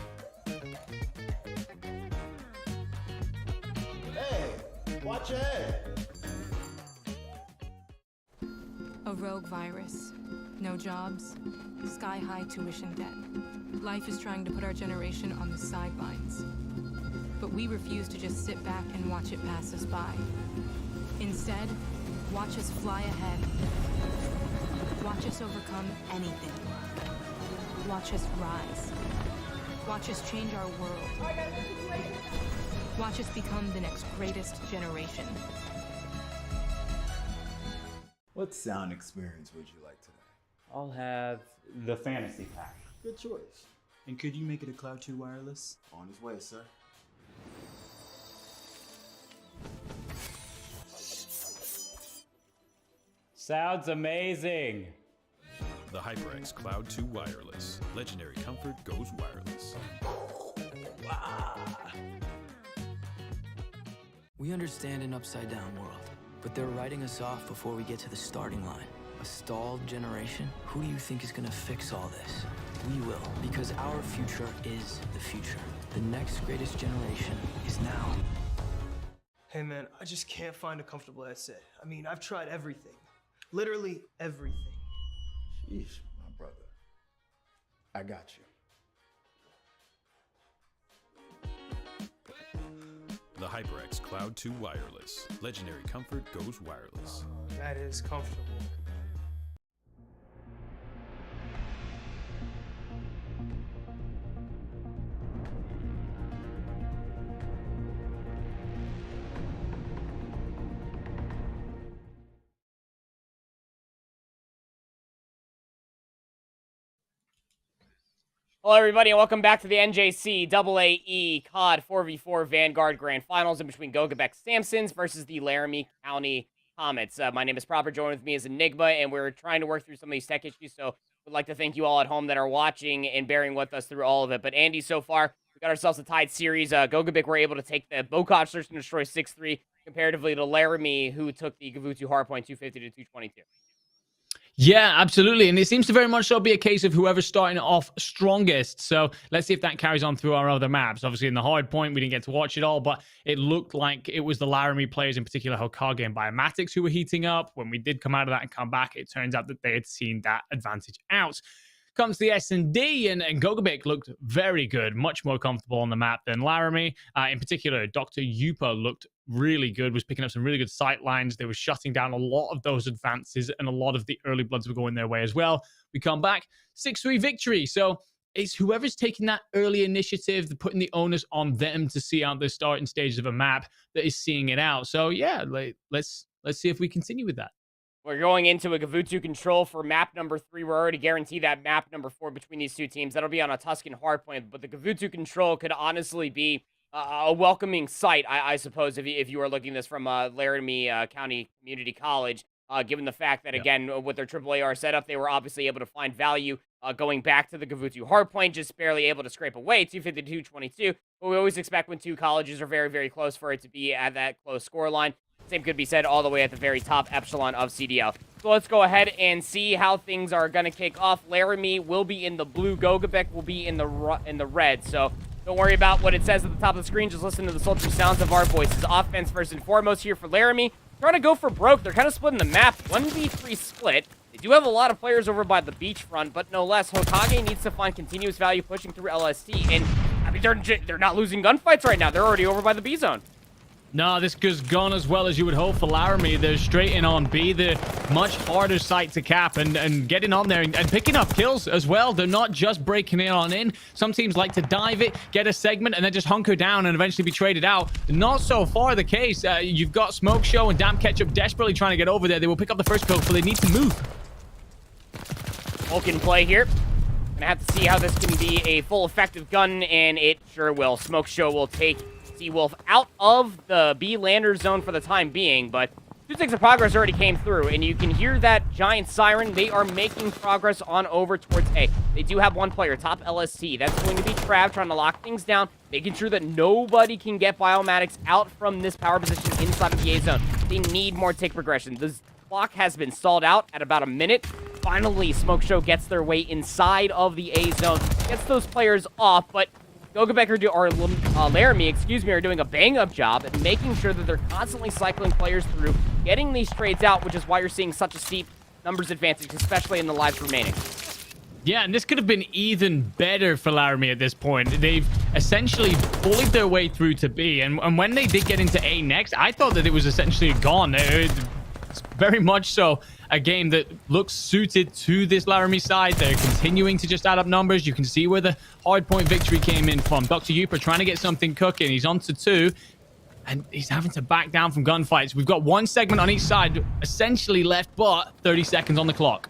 Hey, watch your head. A rogue virus. No jobs. Sky-high tuition debt. Life is trying to put our generation on the sidelines. But we refuse to just sit back and watch it pass us by. Instead, watch us fly ahead. Watch us overcome anything. Watch us rise. Watch us change our world. Watch us become the next greatest generation. What sound experience would you like today? I'll have the fantasy pack. Good choice. And could you make it a Cloud 2 wireless? On his way, sir. Sounds amazing. The HyperX Cloud 2 Wireless. Legendary comfort goes wireless. We understand an upside-down world, but they're writing us off before we get to the starting line. A stalled generation? Who do you think is gonna fix all this? We will, because our future is the future. The next greatest generation is now. Hey man, I just can't find a comfortable headset. I mean, I've tried everything. Literally everything. Jeez, my brother. I got you. The HyperX Cloud 2 Wireless. Legendary comfort goes wireless. That is comfortable. Hello, everybody, and welcome back to the NJCAAE COD 4v4 Vanguard Grand Finals in between Gogebic Samsons versus the Laramie County Comets. My name is Proper. Joined with me is Enigma, and we're trying to work through some of these tech issues, so we'd like to thank you all at home that are watching and bearing with us through all of it. But Andy, so far, we got ourselves a tied series. Gogebic were able to take the Bokov Search and Destroy 6-3 comparatively to Laramie, who took the Gavutu Hardpoint 250 to 222. Yeah, absolutely. And it seems to very much so be a case of whoever's starting off strongest. So let's see if that carries on through our other maps. Obviously, in the hard point, we didn't get to watch it all, but it looked like it was the Laramie players, in particular Hokage and Biomatics, who were heating up. When we did come out of that and come back, it turns out that they had seen that advantage out. Comes to the S&D, and Gogebic looked very good, much more comfortable on the map than Laramie. In particular, Dr. Yupa looked really good, was picking up some really good sight lines. They were shutting down a lot of those advances, and a lot of the early bloods were going their way as well. We come back, 6-3 victory. So it's whoever's taking that early initiative, putting the onus on them to see out the starting stages of a map that is seeing it out. So yeah, let's see if we continue with that. We're going into a Gavutu control for map number 3. We're already guaranteed that map number 4 between these two teams. That'll be on a Tuscan hardpoint, but the Gavutu control could honestly be a welcoming sight, I suppose, if you are looking at this from Laramie County Community College, given the fact that, again, with their AAAR setup, they were obviously able to find value going back to the Gavutu hardpoint, just barely able to scrape away, 252-22. But we always expect when two colleges are very, very close for it to be at that close scoreline. Same could be said all the way at the very top echelon of CDL. So let's go ahead and see how things are going to kick off. Laramie will be in the blue. Gogebic will be in the red. So don't worry about what it says at the top of the screen. Just listen to the sultry sounds of our voices. Offense first and foremost here for Laramie. Trying to go for broke. They're kind of splitting the map. 1v3 split. They do have a lot of players over by the beachfront, but no less. Hokage needs to find continuous value pushing through LST. And, I mean, they're not losing gunfights right now. They're already over by the B zone. No, this has gone as well as you would hope for Laramie. They're straight in on B, the much harder site to cap, and getting on there and picking up kills as well. They're not just breaking it on in. Some teams like to dive it, get a segment, and then just hunker down and eventually be traded out. Not so far the case. You've got Smoke Show and Damn Ketchup desperately trying to get over there. They will pick up the first kill, but they need to move. Vulcan play here. Gonna have to see how this can be a full effective gun, and it sure will. Smoke Show will take Wolf out of the B lander zone for the time being, but 2 ticks of progress already came through, and you can hear that giant siren. They are making progress on over towards A. They do have one player, top LST. That's going to be Trav trying to lock things down, making sure that nobody can get biomatics out from this power position inside of the A zone. They need more tick progression. The clock has been stalled out at about a minute. Finally, Smoke Show gets their way inside of the A zone, gets those players off, but Gogebic or Laramie, are doing a bang-up job at making sure that they're constantly cycling players through, getting these trades out, which is why you're seeing such a steep numbers advantage, especially in the lives remaining. Yeah, and this could have been even better for Laramie at this point. They've essentially bullied their way through to B, and when they did get into A next, I thought that it was essentially gone. It's very much so a game that looks suited to this Laramie side. They're continuing to just add up numbers. You can see where the hardpoint victory came in from. Dr. Yupa trying to get something cooking. He's on to 2, and he's having to back down from gunfights. We've got 1 segment on each side essentially left, but 30 seconds on the clock.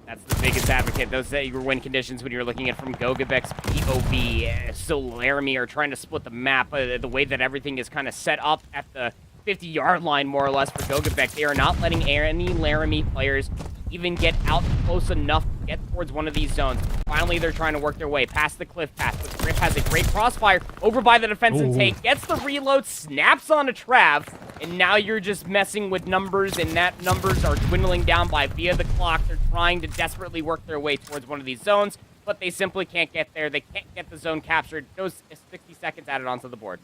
That's the biggest advocate. Those are your win conditions when you're looking at from Gogebic's POV. So Laramie are trying to split the map. The way that everything is kind of set up at the 50-yard line, more or less, for Gogebic. They are not letting any Laramie players even get out close enough to get towards one of these zones. Finally, they're trying to work their way past the cliff path, but Griff has a great crossfire over by the defensive take, gets the reload, snaps on a Trav, and now you're just messing with numbers, and that numbers are dwindling down by via the clock. They're trying to desperately work their way towards one of these zones, but they simply can't get there. They can't get the zone captured. Those 60 seconds added onto the board.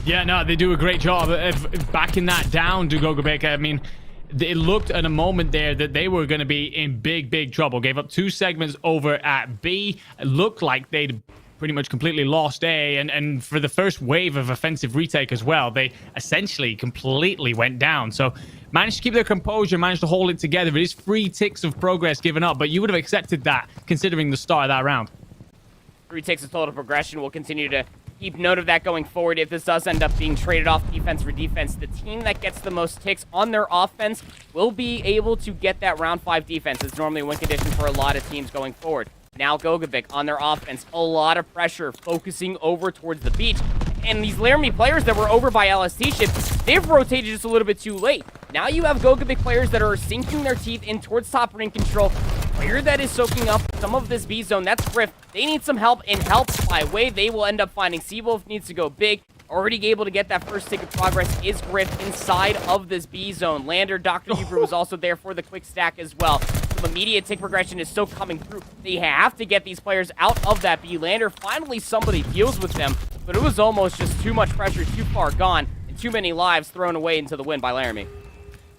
Yeah, no, they do a great job of backing that down to Gogebic. I mean, it looked at a moment there that they were going to be in big trouble. Gave up 2 segments over at B. It looked like they'd pretty much completely lost A. And for the first wave of offensive retake as well, they essentially completely went down. So managed to keep their composure, managed to hold it together. It is 3 ticks of progress given up, but you would have accepted that considering the start of that round. 3 ticks of total progression. We'll continue to keep note of that going forward. If this does end up being traded off defense for defense, the team that gets the most ticks on their offense will be able to get that round 5 defense. It's normally a win condition for a lot of teams going forward. Now Gogebic on their offense, a lot of pressure focusing over towards the beach. And these Laramie players that were over by LST ship, they've rotated just a little bit too late. Now you have Gogebic players that are sinking their teeth in towards top ring control. Player that is soaking up some of this B zone, that's Griff. They need some help, and help by way they will end up finding. Seawolf needs to go big. Already able to get that first tick of progress is Griff inside of this B zone. Lander, Dr. Huber was also there for the quick stack as well. Some immediate tick progression is still coming through. They have to get these players out of that B. Lander, finally somebody deals with them, but it was almost just too much pressure, too far gone, and too many lives thrown away into the wind by Laramie.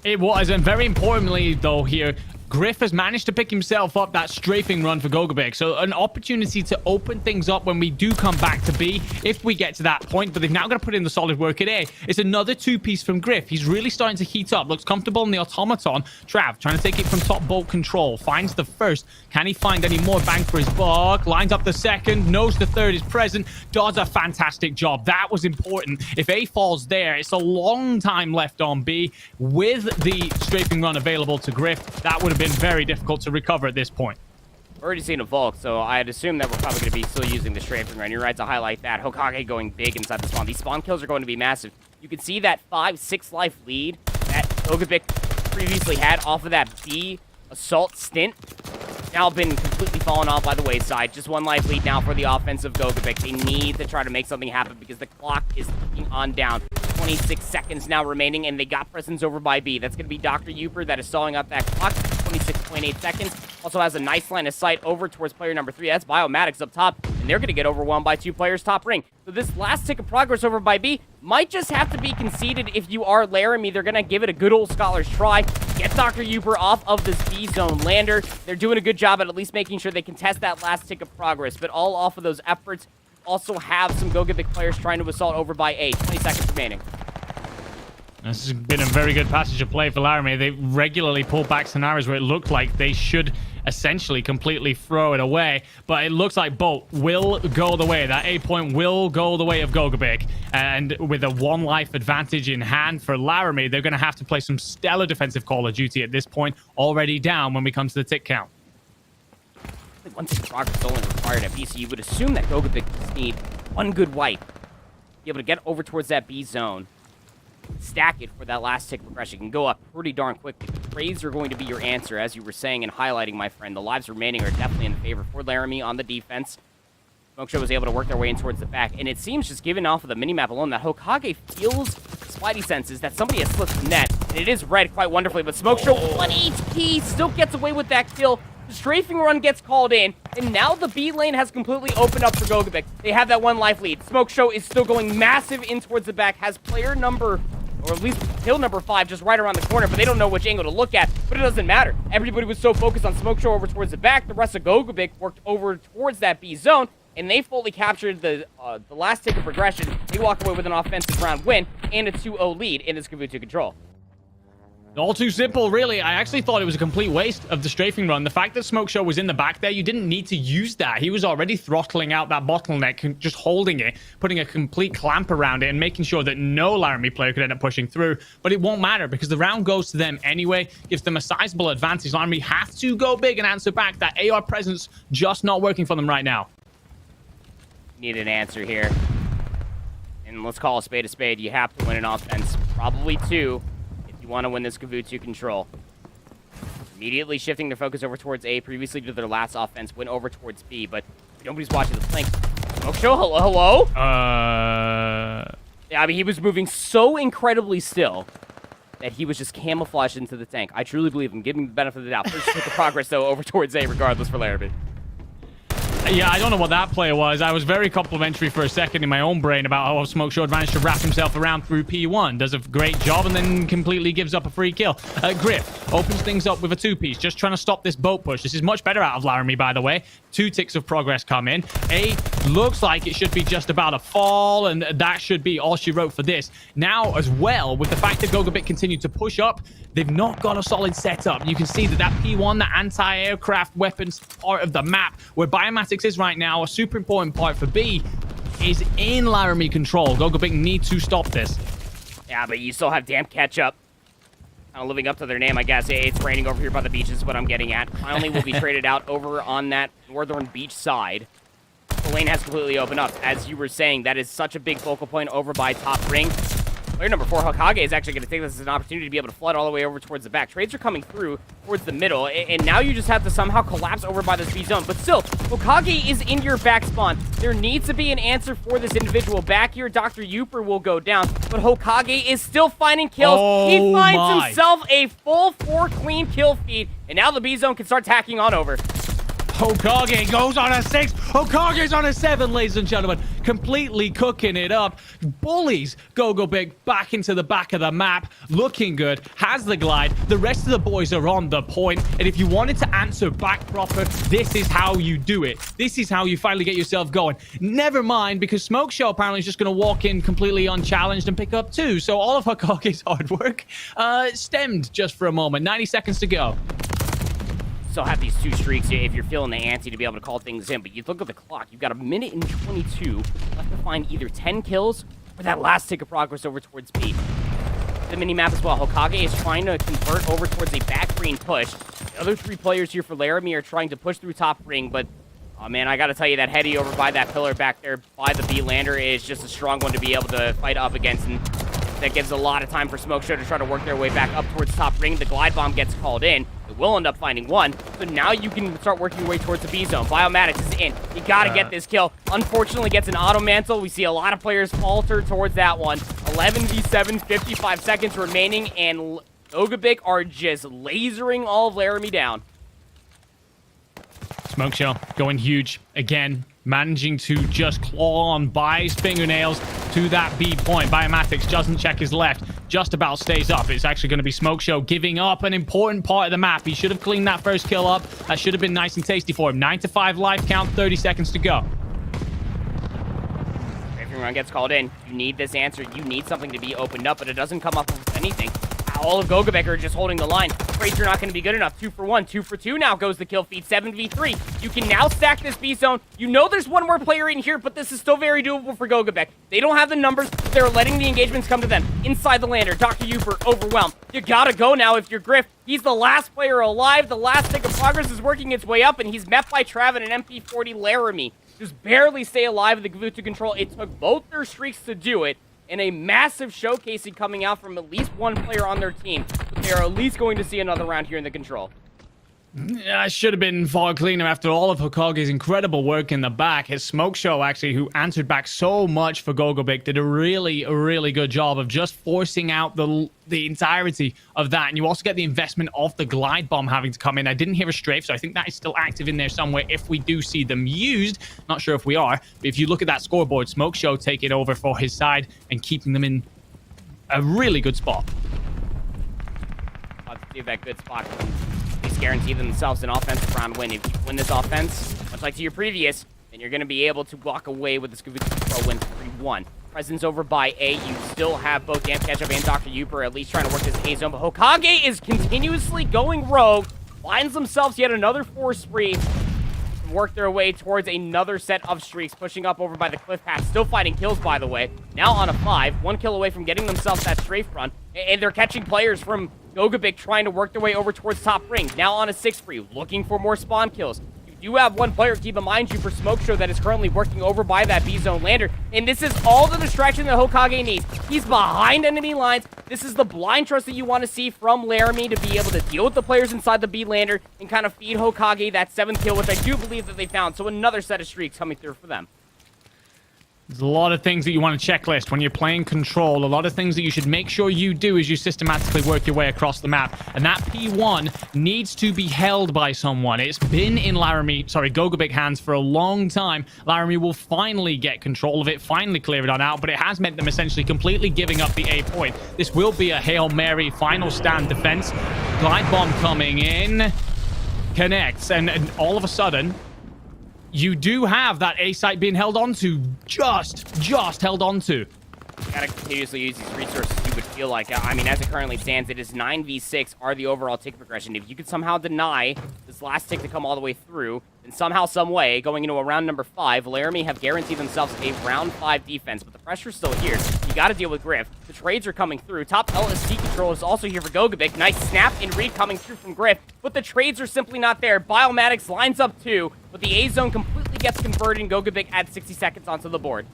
It was, and very importantly, though, here, Griff has managed to pick himself up that strafing run for Gogebic. So an opportunity to open things up when we do come back to B, if we get to that point. But they've now got to put in the solid work at A. It's another two-piece from Griff. He's really starting to heat up. Looks comfortable in the automaton. Trav trying to take it from top bolt control. Finds the first. Can he find any more bang for his buck? Lines up the second. Knows the third is present. Does a fantastic job. That was important. If A falls there, it's a long time left on B. With the strafing run available to Griff, that would have been very difficult to recover at this point. Already seen a Volk, so I'd assume that we're probably going to be still using the strafing run. You're right to highlight that. Hokage going big inside the spawn. These spawn kills are going to be massive. You can see that 5-6 life lead that Gogebic previously had off of that B assault stint. Now been completely fallen off by the wayside. Just 1 life lead now for the offense of Gogebic. They need to try to make something happen because the clock is ticking on down. 26 seconds now remaining, and they got presence over by B. That's going to be Dr. Uper that is stalling up that clock. 26.8 seconds. Also has a nice line of sight over towards player number 3. That's Biomatics up top, and they're going to get overwhelmed by 2 players top ring. So this last tick of progress over by B might just have to be conceded if you are Laramie. They're going to give it a good old Scholars try. Get Dr. Uper off of this B-zone lander. They're doing a good job at least making sure they can test that last tick of progress, but all off of those efforts. Also have some Gogebic players trying to assault over by A. 20 seconds remaining. This has been a very good passage of play for Laramie. They regularly pull back scenarios where it looked like they should essentially completely throw it away, but it looks like Bolt will go the way. That A point will go the way of Gogebic, and with a 1 life advantage in hand for Laramie, they're going to have to play some stellar defensive Call of Duty at this point, already down when we come to the tick count. One tick of progress only required at B, so you would assume that Gogebic just need 1 good wipe. Be able to get over towards that B zone. Stack it for that last tick progression. Can go up pretty darn quickly. Trades are going to be your answer, as you were saying and highlighting, my friend. The lives remaining are definitely in favor for Laramie on the defense. Smoke Show was able to work their way in towards the back, and it seems just given off of the minimap alone that Hokage feels Spidey senses that somebody has slipped the net, and it is red quite wonderfully, but Smoke Show 1 HP still gets away with that kill. The strafing run gets called in, and now the B lane has completely opened up for Gogebic. They have that 1 life lead. Smoke Show is still going massive in towards the back, has player number, or at least kill number 5 just right around the corner, but they don't know which angle to look at, but it doesn't matter. Everybody was so focused on Smoke Show over towards the back, the rest of Gogebic worked over towards that B zone, and they fully captured the last tick of progression. They walk away with an offensive round win and a 2-0 lead in this Kavutu control. All too simple, really. I actually thought it was a complete waste of the strafing run. The fact that Smoke Show was in the back there, you didn't need to use that. He was already throttling out that bottleneck, just holding it, putting a complete clamp around it, and making sure that no Laramie player could end up pushing through. But it won't matter, because the round goes to them anyway, gives them a sizable advantage. Laramie have to go big and answer back. That AR presence just not working for them right now. Need an answer here. And let's call a spade a spade. You have to win an offense, probably 2. You want to win this Kavutu control. Immediately shifting their focus over towards A. Previously to their last offense, went over towards B, but nobody's watching the flank. Smoke Show, hello? Yeah, I mean, he was moving so incredibly still that he was just camouflaged into the tank. I truly believe him. Give him the benefit of the doubt. First took the progress, though, over towards A, regardless for Laramie. Yeah, I don't know what that play was. I was very complimentary for a second in my own brain about how Smoke Show had managed to wrap himself around through P1. Does a great job and then completely gives up a free kill. Griff opens things up with a 2-piece, just trying to stop this boat push. This is much better out of Laramie, by the way. 2 ticks of progress come in. A looks like it should be just about a fall, and that should be all she wrote for this. Now, as well, with the fact that Gogebic continued to push up, they've not got a solid setup. You can see that P1, the anti-aircraft weapons part of the map, where Biomatics is right now, a super important part for B, is in Laramie control. Gogebic need to stop this. Yeah, but you still have damn catch-up. Kind of living up to their name, I guess. It's raining over here by the beaches is what I'm getting at. Finally, will be traded out over on that northern beach side. The lane has completely opened up. As you were saying, that is such a big focal point over by top ring. Player number 4, Hokage, is actually going to take this as an opportunity to be able to flood all the way over towards the back. Trades are coming through towards the middle, and now you just have to somehow collapse over by this B zone. But still, Hokage is in your back spawn. There needs to be an answer for this individual. Back here, Dr. Uper will go down, but Hokage is still finding kills. He finds himself a full 4 clean kill feed, and now the B zone can start tacking on over. Hokage goes on a 6. Hokage's on a 7, ladies and gentlemen. Completely cooking it up. Bullies Gogebic back into the back of the map. Looking good. Has the glide. The rest of the boys are on the point. And if you wanted to answer back proper, this is how you do it. This is how you finally get yourself going. Never mind, because Smoke Show apparently is just going to walk in completely unchallenged and pick up 2. So all of Hokage's hard work stemmed just for a moment. 90 seconds to go. Still have these 2 streaks if you're feeling the ante to be able to call things in, but you look at the clock, you've got a minute and 22 left to find either 10 kills or that last tick of progress over towards B. The mini-map as well, Hokage is trying to convert over towards a back green push. The other 3 players here for Laramie are trying to push through top ring, but oh man, I gotta tell you, that heady over by that pillar back there by the B lander is just a strong one to be able to fight up against, and that gives a lot of time for Smoke Show to try to work their way back up towards top ring. The glide bomb gets called in. It will end up finding 1. So now you can start working your way towards the B zone. Biomatics is in. You gotta get this kill. Unfortunately, gets an auto mantle. We see a lot of players falter towards that one. 11v7, 55 seconds remaining, and Gogebic are just lasering all of Laramie down. Smoke Show going huge again, managing to just claw on by his fingernails to that B point. Biomatics doesn't check his left, just about stays up. It's actually going to be Smoke Show giving up an important part of the map. He should have cleaned that first kill up. That should have been nice and tasty for him. 9-5 life count, 30 seconds to go. Everyone gets called in. You need this answer. You need something to be opened up, but it doesn't come up with anything. All of Gogebic are just holding the line. Trades are not going to be good enough. 2 for 1, 2 for 2 now goes the kill feed. 7v3. You can now stack this B zone. You know there's one more player in here, but this is still very doable for Gogebic. They don't have the numbers. They're letting the engagements come to them. Inside the lander, Dr. Uber overwhelmed. You gotta go now if you're Griff. He's the last player alive. The last tick of progress is working its way up, and he's met by Trav and an MP40 Laramie. Just barely stay alive with the glue to control. It took both their streaks to do it. And a massive showcasing coming out from at least one player on their team. But they are at least going to see another round here in the control. I should have been far cleaner after all of Hokage's incredible work in the back. His Smoke Show, actually, who answered back so much for Gogebic, did a really good job of just forcing out the entirety of that. And you also get the investment of the glide bomb having to come in. I didn't hear a strafe, so I think that is still active in there somewhere if we do see them used. Not sure if we are, but if you look at that scoreboard, Smoke Show taking over for his side and keeping them in a really good spot. Let's see if that good spot can guarantee themselves an offensive round win. If you win this offense, much like to your previous, then you're going to be able to walk away with this Pro win 3-1. Presence over by A. You still have both Damp Ketchup and Dr. Uper at least trying to work this A zone, but Hokage is continuously going rogue, finds themselves yet another 4 spree, work their way towards another set of streaks, pushing up over by the cliff path, still fighting kills, by the way. Now on a 5, 1 kill away from getting themselves that strafe run, and they're catching players from Gogebic trying to work their way over towards top ring. Now on a 6 free, looking for more spawn kills. You do have one player, keep in mind, you for Smoke Show, that is currently working over by that B zone lander, and this is all the distraction that Hokage needs. He's behind enemy lines. This is the blind trust that you want to see from Laramie to be able to deal with the players inside the B lander and kind of feed Hokage that 7th kill, which I do believe that they found. So another set of streaks coming through for them. There's a lot of things that you want to checklist when you're playing Control. A lot of things that you should make sure you do as you systematically work your way across the map. And that P1 needs to be held by someone. It's been in Gogebic hands for a long time. Laramie will finally get control of it, finally clear it on out, but it has meant them essentially completely giving up the A point. This will be a Hail Mary final stand defense. Glide bomb coming in. Connects. And all of a sudden, you do have that A site being held onto. Just held onto. You gotta continuously use these resources, you would feel like. I mean, as it currently stands, it is 9v6 are the overall tick progression. If you could somehow deny this last tick to come all the way through, then somehow, some way, going into a round number 5, Laramie have guaranteed themselves a round 5 defense, but the pressure's still here. You gotta deal with Griff. The trades are coming through. Top LSC control is also here for Gogebic. Nice snap and read coming through from Griff, but the trades are simply not there. Biomatics lines up too, but the A zone completely gets converted, and Gogebic adds 60 seconds onto the board.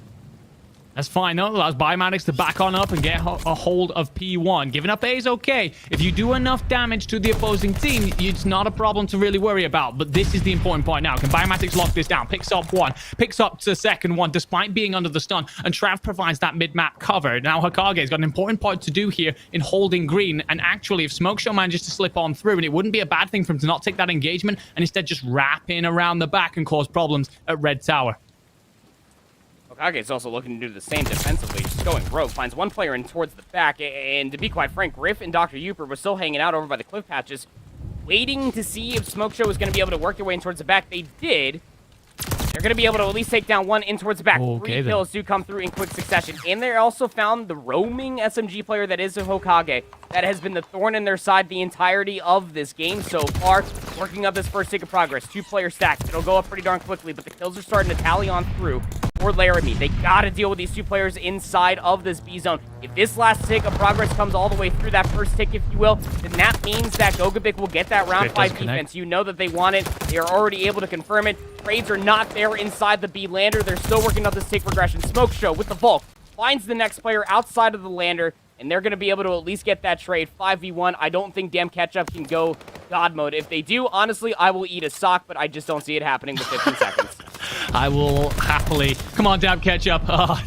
That's fine, though. Allows Biomatics to back on up and get a hold of P1. Giving up A is okay. If you do enough damage to the opposing team, it's not a problem to really worry about. But this is the important point now. Can Biomatics lock this down? Picks up one. Picks up the second one, despite being under the stun. And Trav provides that mid-map cover. Now, Hokage's got an important part to do here in holding green. And actually, if Smoke Show manages to slip on through, and it wouldn't be a bad thing for him to not take that engagement and instead just wrap in around the back and cause problems at Red Tower. Hokage is also looking to do the same defensively, just going rogue. Finds one player in towards the back, and to be quite frank, Griff and Dr. Uper was still hanging out over by the cliff patches, waiting to see if Smoke Show was going to be able to work their way in towards the back. They did. They're going to be able to at least take down one in towards the back. Okay, 3 kills do come through in quick succession. And they also found the roaming SMG player that is a Hokage. That has been the thorn in their side the entirety of this game so far. Working up this first tick of progress. 2-player stacks. It'll go up pretty darn quickly, but the kills are starting to tally on through for Laramie. They got to deal with these 2 players inside of this B zone. If this last tick of progress comes all the way through that first tick, if you will, then that means that Gogebic will get that round 5 defense. You know that they want it. They are already able to confirm it. Trades are not there inside the B lander. They're still working on this tick regression. Smoke Show with the Volk finds the next player outside of the lander, and they're going to be able to at least get that trade. 5v1. I don't think Damn Ketchup can go God mode. If they do, honestly, I will eat a sock, but I just don't see it happening with 15 seconds. I will happily. Come on, Damn Ketchup. Oh,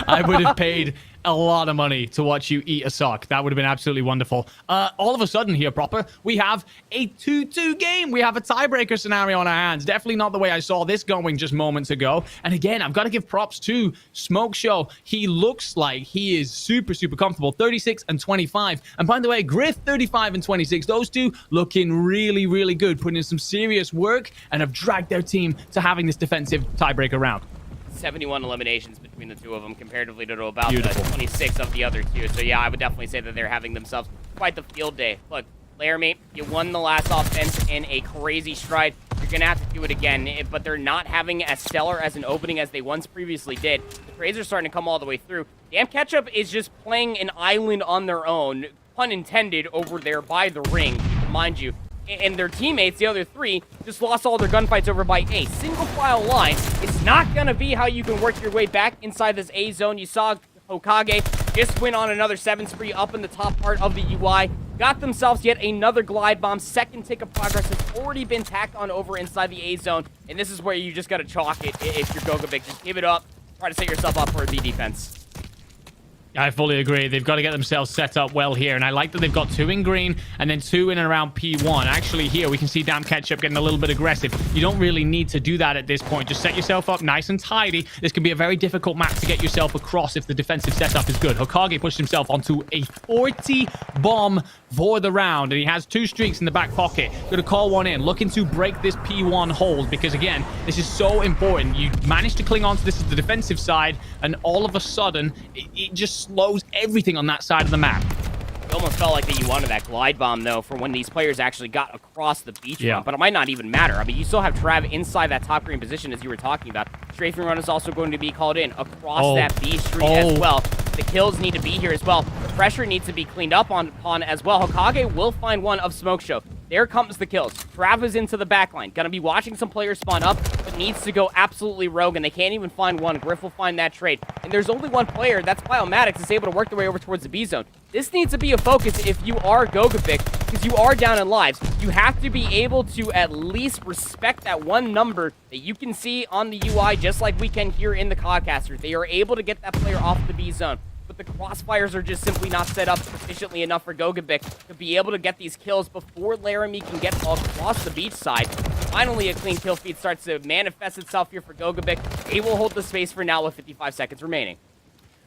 I would have paid a lot of money to watch you eat a sock. That would have been absolutely wonderful. All of a sudden here, Proper, we have a 2-2 game. We have a tiebreaker scenario on our hands. Definitely not the way I saw this going just moments ago. And again, I've got to give props to Smoke Show. He looks like he is super, super comfortable. 36 and 25. And by the way, Griff, 35 and 26. Those two looking really, really good. Putting in some serious work and have dragged their team to having this defensive tiebreaker round. 71 eliminations between the two of them comparatively to about 26 of the other two. So yeah, I would definitely say that they're having themselves quite the field day. Look, Laramie, you won the last offense in a crazy stride. You're going to have to do it again, but they're not having as stellar as an opening as they once previously did. The trades are starting to come all the way through. Damn Ketchup is just playing an island on their own, pun intended, over there by the ring, mind you. And their teammates, the other 3, just lost all their gunfights over by A. Single file line. It's not going to be how you can work your way back inside this A zone. You saw Hokage just went on another 7 spree up in the top part of the UI. Got themselves yet another glide bomb. Second tick of progress has already been tacked on over inside the A zone. And this is where you just got to chalk it if you're Gogebic. Just give it up. Try to set yourself up for a B defense. I fully agree. They've got to get themselves set up well here. And I like that they've got 2 in green and then 2 in and around P1. Actually, here we can see Damn Ketchup getting a little bit aggressive. You don't really need to do that at this point. Just set yourself up nice and tidy. This can be a very difficult map to get yourself across if the defensive setup is good. Hokage pushed himself onto a 40 bomb for the round. And he has 2 streaks in the back pocket. Going to call one in. Looking to break this P1 hold because, again, this is so important. You managed to cling on to this as the defensive side, and all of a sudden, it just slows everything on that side of the map. It almost felt like that you wanted that glide bomb, though, for when these players actually got across the beachfront, but it might not even matter. I mean, you still have Trav inside that top green position, as you were talking about. Strafing run is also going to be called in across that B street as well. The kills need to be here as well. The pressure needs to be cleaned up upon as well. Hokage will find one of Smoke Show. There comes the kills. Trav is into the backline. Gonna be watching some players spawn up, but needs to go absolutely rogue, and they can't even find one. Griff will find that trade. And there's only one player, that's Biomatics, that's able to work their way over towards the B zone. This needs to be a focus if you are Gogebic, because you are down in lives. You have to be able to at least respect that one number that you can see on the UI, just like we can here in the Codcaster. They are able to get that player off the B zone. But the crossfires are just simply not set up sufficiently enough for Gogebic to be able to get these kills before Laramie can get across the beach side. Finally, a clean kill feed starts to manifest itself here for Gogebic. They will hold the space for now with 55 seconds remaining.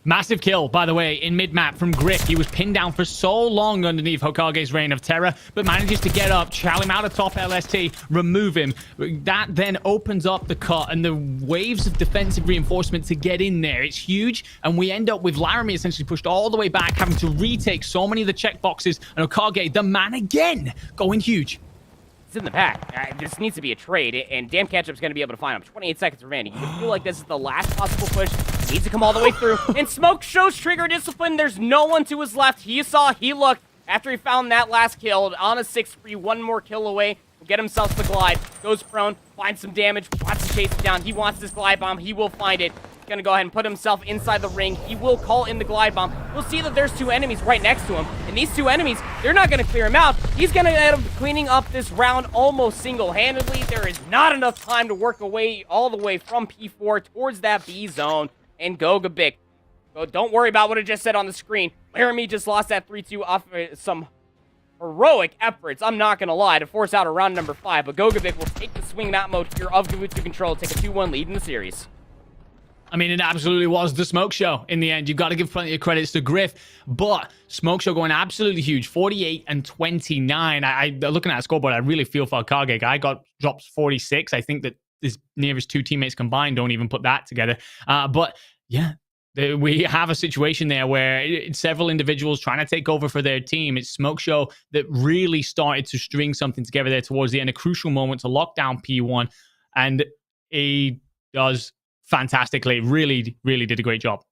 Massive kill, by the way, in mid-map from Griff. He was pinned down for so long underneath Hokage's Reign of Terror, but manages to get up, chow him out of top LST, remove him. That then opens up the cut and the waves of defensive reinforcement to get in there. It's huge, and we end up with Laramie essentially pushed all the way back, having to retake so many of the checkboxes, and Hokage, the man again, going huge. It's in the back. This needs to be a trade, and Damn Ketchup's going to be able to find him. 28 seconds remaining. You feel like this is the last possible push. He needs to come all the way through. And Smoke shows trigger discipline. There's no one to his left. He saw, he looked. After he found that last kill, on a 6-free, one more kill away. Will get himself the glide. Goes prone, finds some damage, wants to chase it down. He wants this glide bomb. He will find it. gonna go ahead and put himself inside the ring. He will call in the glide bomb. We'll see that there's 2 enemies right next to him, and these 2 enemies, they're not gonna clear him out. He's gonna end up cleaning up this round almost single-handedly. There is not enough time to work away all the way from P4 towards that B zone, and Gogebic. Don't worry about what I just said on the screen. Laramie just lost that 3-2 off some heroic efforts, I'm not going to lie, to force out a round number 5, but Gogebic will take the swing map mode here of Gavutsu Control, take a 2-1 lead in the series. I mean, it absolutely was the Smoke Show in the end. You've got to give plenty of credits to Griff, but Smoke Show going absolutely huge, 48 and 29. Looking at a scoreboard, I really feel for Kage. Guy got drops 46. I think that his nearest 2 teammates combined don't even put that together. But yeah, we have a situation there where several individuals trying to take over for their team. It's Smoke Show that really started to string something together there towards the end, a crucial moment to lock down P1, and he does fantastically. Really, really did a great job.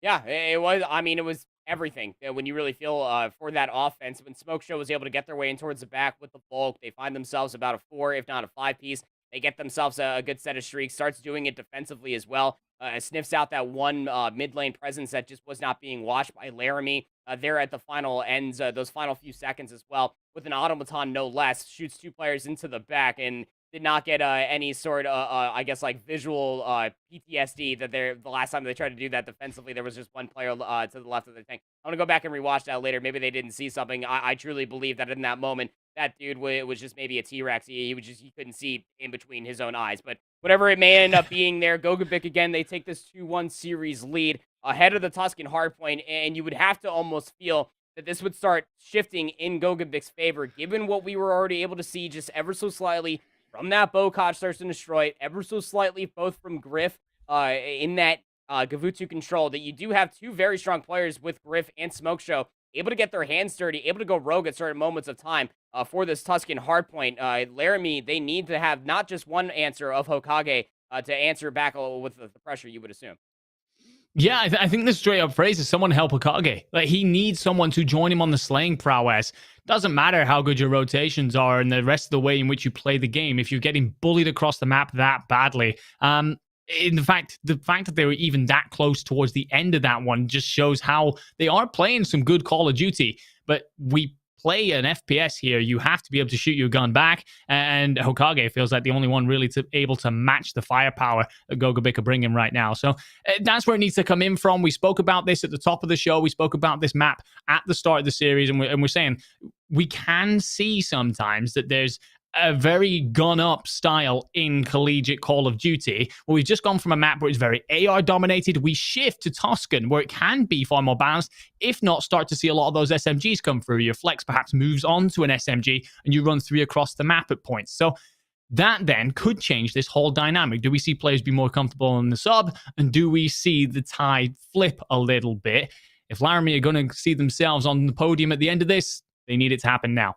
Yeah, it was. I mean, it was everything. When you really feel for that offense, when Smoke Show was able to get their way in towards the back with the bulk, they find themselves about a 4, if not a 5 piece. They get themselves a good set of streaks, starts doing it defensively as well. Sniffs out that one mid lane presence that just was not being watched by Laramie. There at the final ends, those final few seconds as well, with an automaton no less, shoots 2 players into the back and did not get any sort of, I guess, like visual PTSD that the last time they tried to do that defensively, there was just 1 player to the left of the tank. I'm going to go back and rewatch that later. Maybe they didn't see something. I truly believe that in that moment, that dude was just maybe a T-Rex. He couldn't see in between his own eyes. But whatever it may end up being there, Gogebic again, they take this 2-1 series lead ahead of the Tuscan hardpoint, and you would have to almost feel that this would start shifting in Gogebic's favor, given what we were already able to see just ever so slightly from that Bocage Thirst and Destroy, ever so slightly both from Griff in that Gavutsu Control, that you do have 2 very strong players with Griff and Smoke Show able to get their hands dirty, able to go rogue at certain moments of time for this Tuscan hardpoint. Laramie, they need to have not just one answer of Hokage to answer back with the pressure, you would assume. Yeah, I think the straight up phrase is someone help Hokage. Like, he needs someone to join him on the slaying prowess. Doesn't matter how good your rotations are and the rest of the way in which you play the game. If you're getting bullied across the map that badly, the fact that they were even that close towards the end of that one just shows how they are playing some good Call of Duty. But we play an FPS here. You have to be able to shoot your gun back, and Hokage feels like the only one really able to match the firepower that Gogebic are bringing right now. So that's where it needs to come in from. We spoke about this at the top of the show. We spoke about this map at the start of the series, and we're saying we can see sometimes that there's a very gun-up style in collegiate Call of Duty. Well, we've just gone from a map where it's very AR-dominated. We shift to Tuscan, where it can be far more balanced, if not start to see a lot of those SMGs come through. Your flex perhaps moves on to an SMG, and you run 3 across the map at points. So that then could change this whole dynamic. Do we see players be more comfortable in the sub, and do we see the tide flip a little bit? If Laramie are going to see themselves on the podium at the end of this, they need it to happen now.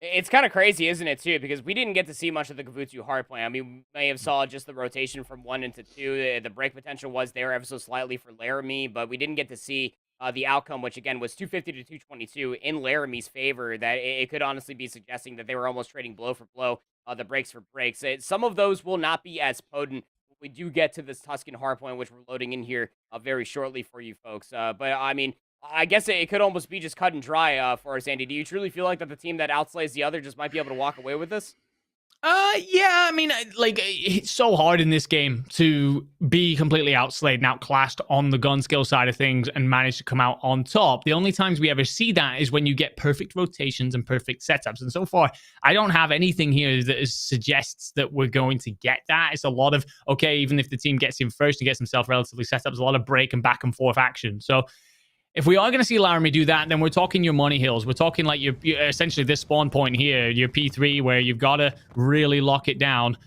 It's kind of crazy, isn't it, too? Because we didn't get to see much of the Gavutsu hardpoint. I mean, we may have saw just the rotation from 1 into 2. The break potential was there ever so slightly for Laramie, but we didn't get to see the outcome, which, again, was 250 to 222 in Laramie's favor. That it could honestly be suggesting that they were almost trading blow for blow, the breaks for breaks. Some of those will not be as potent. We do get to this Tuscan hardpoint, which we're loading in here very shortly for you folks. But, I mean, I guess it could almost be just cut and dry for us, Andy. Do you truly feel like that the team that outslays the other just might be able to walk away with this? Yeah, I mean, like, it's so hard in this game to be completely outslayed and outclassed on the gun skill side of things and manage to come out on top. The only times we ever see that is when you get perfect rotations and perfect setups. And so far, I don't have anything here that suggests that we're going to get that. It's a lot of, okay, even if the team gets in first and gets himself relatively set up, there's a lot of break and back and forth action. So if we are going to see Laramie do that, then we're talking your money hills. We're talking like your essentially this spawn point here, your P3, where you've got to really lock it down.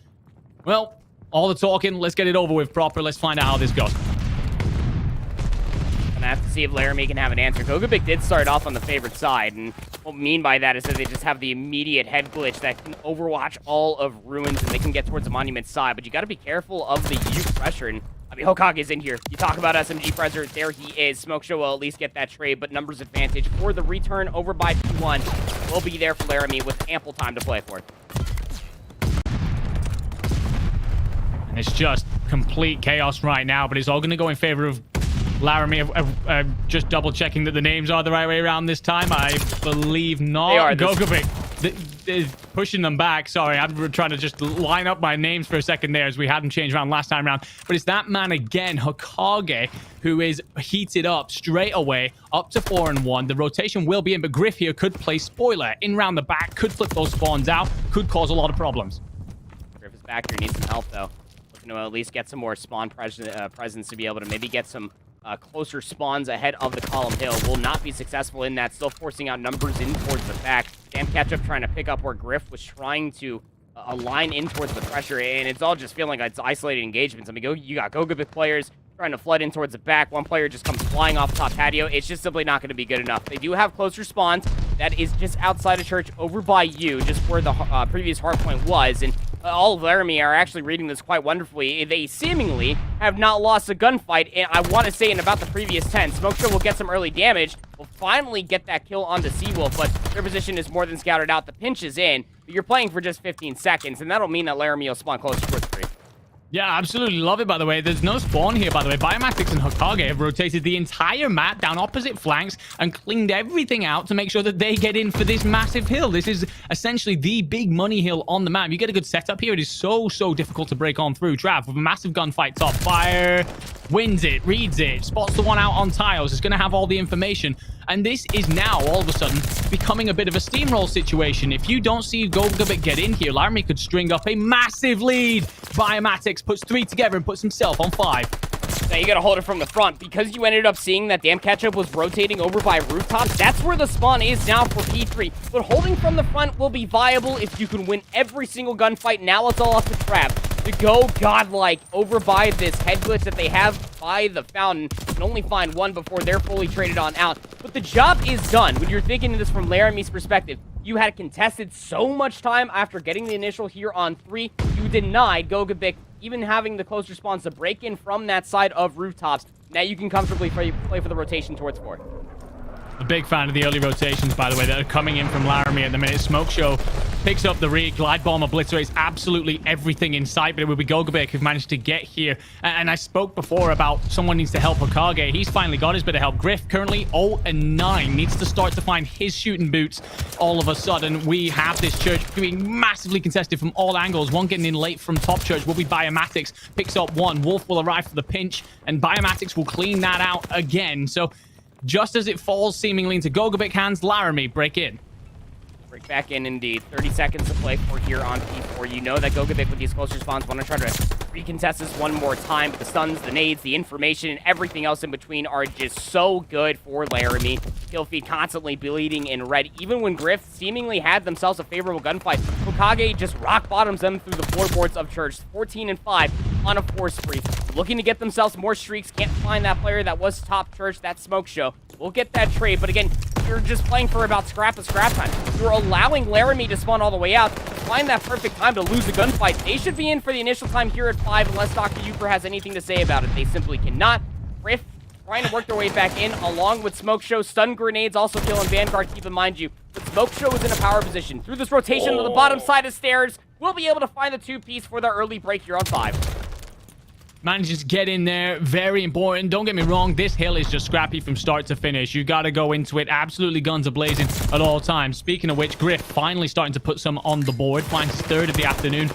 Well, all the talking, let's get it over with proper. Let's find out how this goes. Gonna have to see if Laramie can have an answer. Gogebic did start off on the favorite side, and what we mean by that is that they just have the immediate head glitch that can overwatch all of Ruins, and they can get towards the monument side, but you got to be careful of the U pressure. And I mean, Hokage's in here. You talk about SMG pressure. There he is. Smoke Show will at least get that trade, but numbers advantage for the return over by P1 will be there for Laramie with ample time to play for it. And it's just complete chaos right now, but it's all going to go in favor of Laramie. Just double checking that the names are the right way around this time. I believe not. They are. Gogebic is pushing them back. Sorry, I'm trying to just line up my names for a second there as we had them changed around last time around. But it's that man again, Hokage, who is heated up straight away, up to 4-1. The rotation will be in, but Griff here could play spoiler in round the back, could flip those spawns out, could cause a lot of problems. Griff is back here, needs some help though. Looking to at least get some more spawn presence to be able to maybe get some closer spawns ahead of the column hill. Will not be successful in that, still forcing out numbers in towards the back. Damn Ketchup trying to pick up where Griff was trying to align in towards the pressure, and it's all just feeling like it's isolated engagements. I mean, you got Gogebic players trying to flood in towards the back. One player just comes flying off top patio. It's just simply not going to be good enough. They do have closer spawns. That is just outside of church over by you, just where the previous hardpoint was, and all of Laramie are actually reading this quite wonderfully. They seemingly have not lost a gunfight, and I want to say in about the previous 10. Smoke Show will get some early damage. Will finally get that kill onto Seawolf, but their position is more than scouted out. The pinch is in, but you're playing for just 15 seconds, and that'll mean that Laramie will spawn closer towards 3. Yeah, absolutely love it, by the way. There's no spawn here, by the way. Biomatics and Hokage have rotated the entire map down opposite flanks and cleaned everything out to make sure that they get in for this massive hill. This is essentially the big money hill on the map. You get a good setup here. It is so difficult to break on through. Trav, with a massive gunfight top, fire, wins it, reads it, spots the one out on tiles. It's going to have all the information. And this is now, all of a sudden, becoming a bit of a steamroll situation. If you don't see Gogebic get in here, Laramie could string up a massive lead. Biomatics puts 3 together and puts himself on 5. Now you gotta hold it from the front. Because you ended up seeing that Damn Ketchup was rotating over by rooftops, that's where the spawn is now for P3. But holding from the front will be viable if you can win every single gunfight. Now it's all up to Trav to go godlike over by this head glitch that they have by the fountain. Can only find one before they're fully traded on out. But the job is done. When you're thinking of this from Laramie's perspective, you had contested so much time after getting the initial here on 3. You denied Gogebic even having the close response to break in from that side of rooftops. Now you can comfortably play for the rotation towards 4. A big fan of the early rotations, by the way, that are coming in from Laramie at the minute. Smoke Show picks up the rear. Glide Bomb obliterates absolutely everything in sight, but it will be Gogebic who've managed to get here. And I spoke before about someone needs to help Hokage. He's finally got his bit of help. Griff, currently 0-9, needs to start to find his shooting boots. All of a sudden, we have this church being massively contested from all angles. One getting in late from top church will be Biomatics. Picks up one. Wolf will arrive for the pinch, and Biomatics will clean that out again. So just as it falls seemingly into Gogebic hands, Laramie break in. Break back in indeed. 30 seconds to play for here on P4. You know that Gogebic with these closer spawns want to try to recontest this one more time. But the stuns, the nades, the information, and everything else in between are just so good for Laramie. Kill feed constantly bleeding in red. Even when Griff seemingly had themselves a favorable gunfight, Hokage just rock bottoms them through the floorboards of Church. 14-5 on a 4 spree. Looking to get themselves more streaks. Can't find that player that was top Church, that Smoke Show. We'll get that trade, but again, you're just playing for about scrap time. You're allowing Laramie to spawn all the way out to find that perfect time to lose the gunfight. They should be in for the initial time here at 5 unless Dr. Uper has anything to say about it. They simply cannot. Riff trying to work their way back in along with Smoke Show. Stun grenades also killing Vanguard, keep in mind you. But Smoke Show is in a power position. Through this rotation to the bottom side of stairs, we'll be able to find the 2-piece for the early break here on 5. Manages to get in there. Very important. Don't get me wrong. This hill is just scrappy from start to finish. You got to go into it. Absolutely guns are blazing at all times. Speaking of which, Griff finally starting to put some on the board. Finds his 3rd of the afternoon.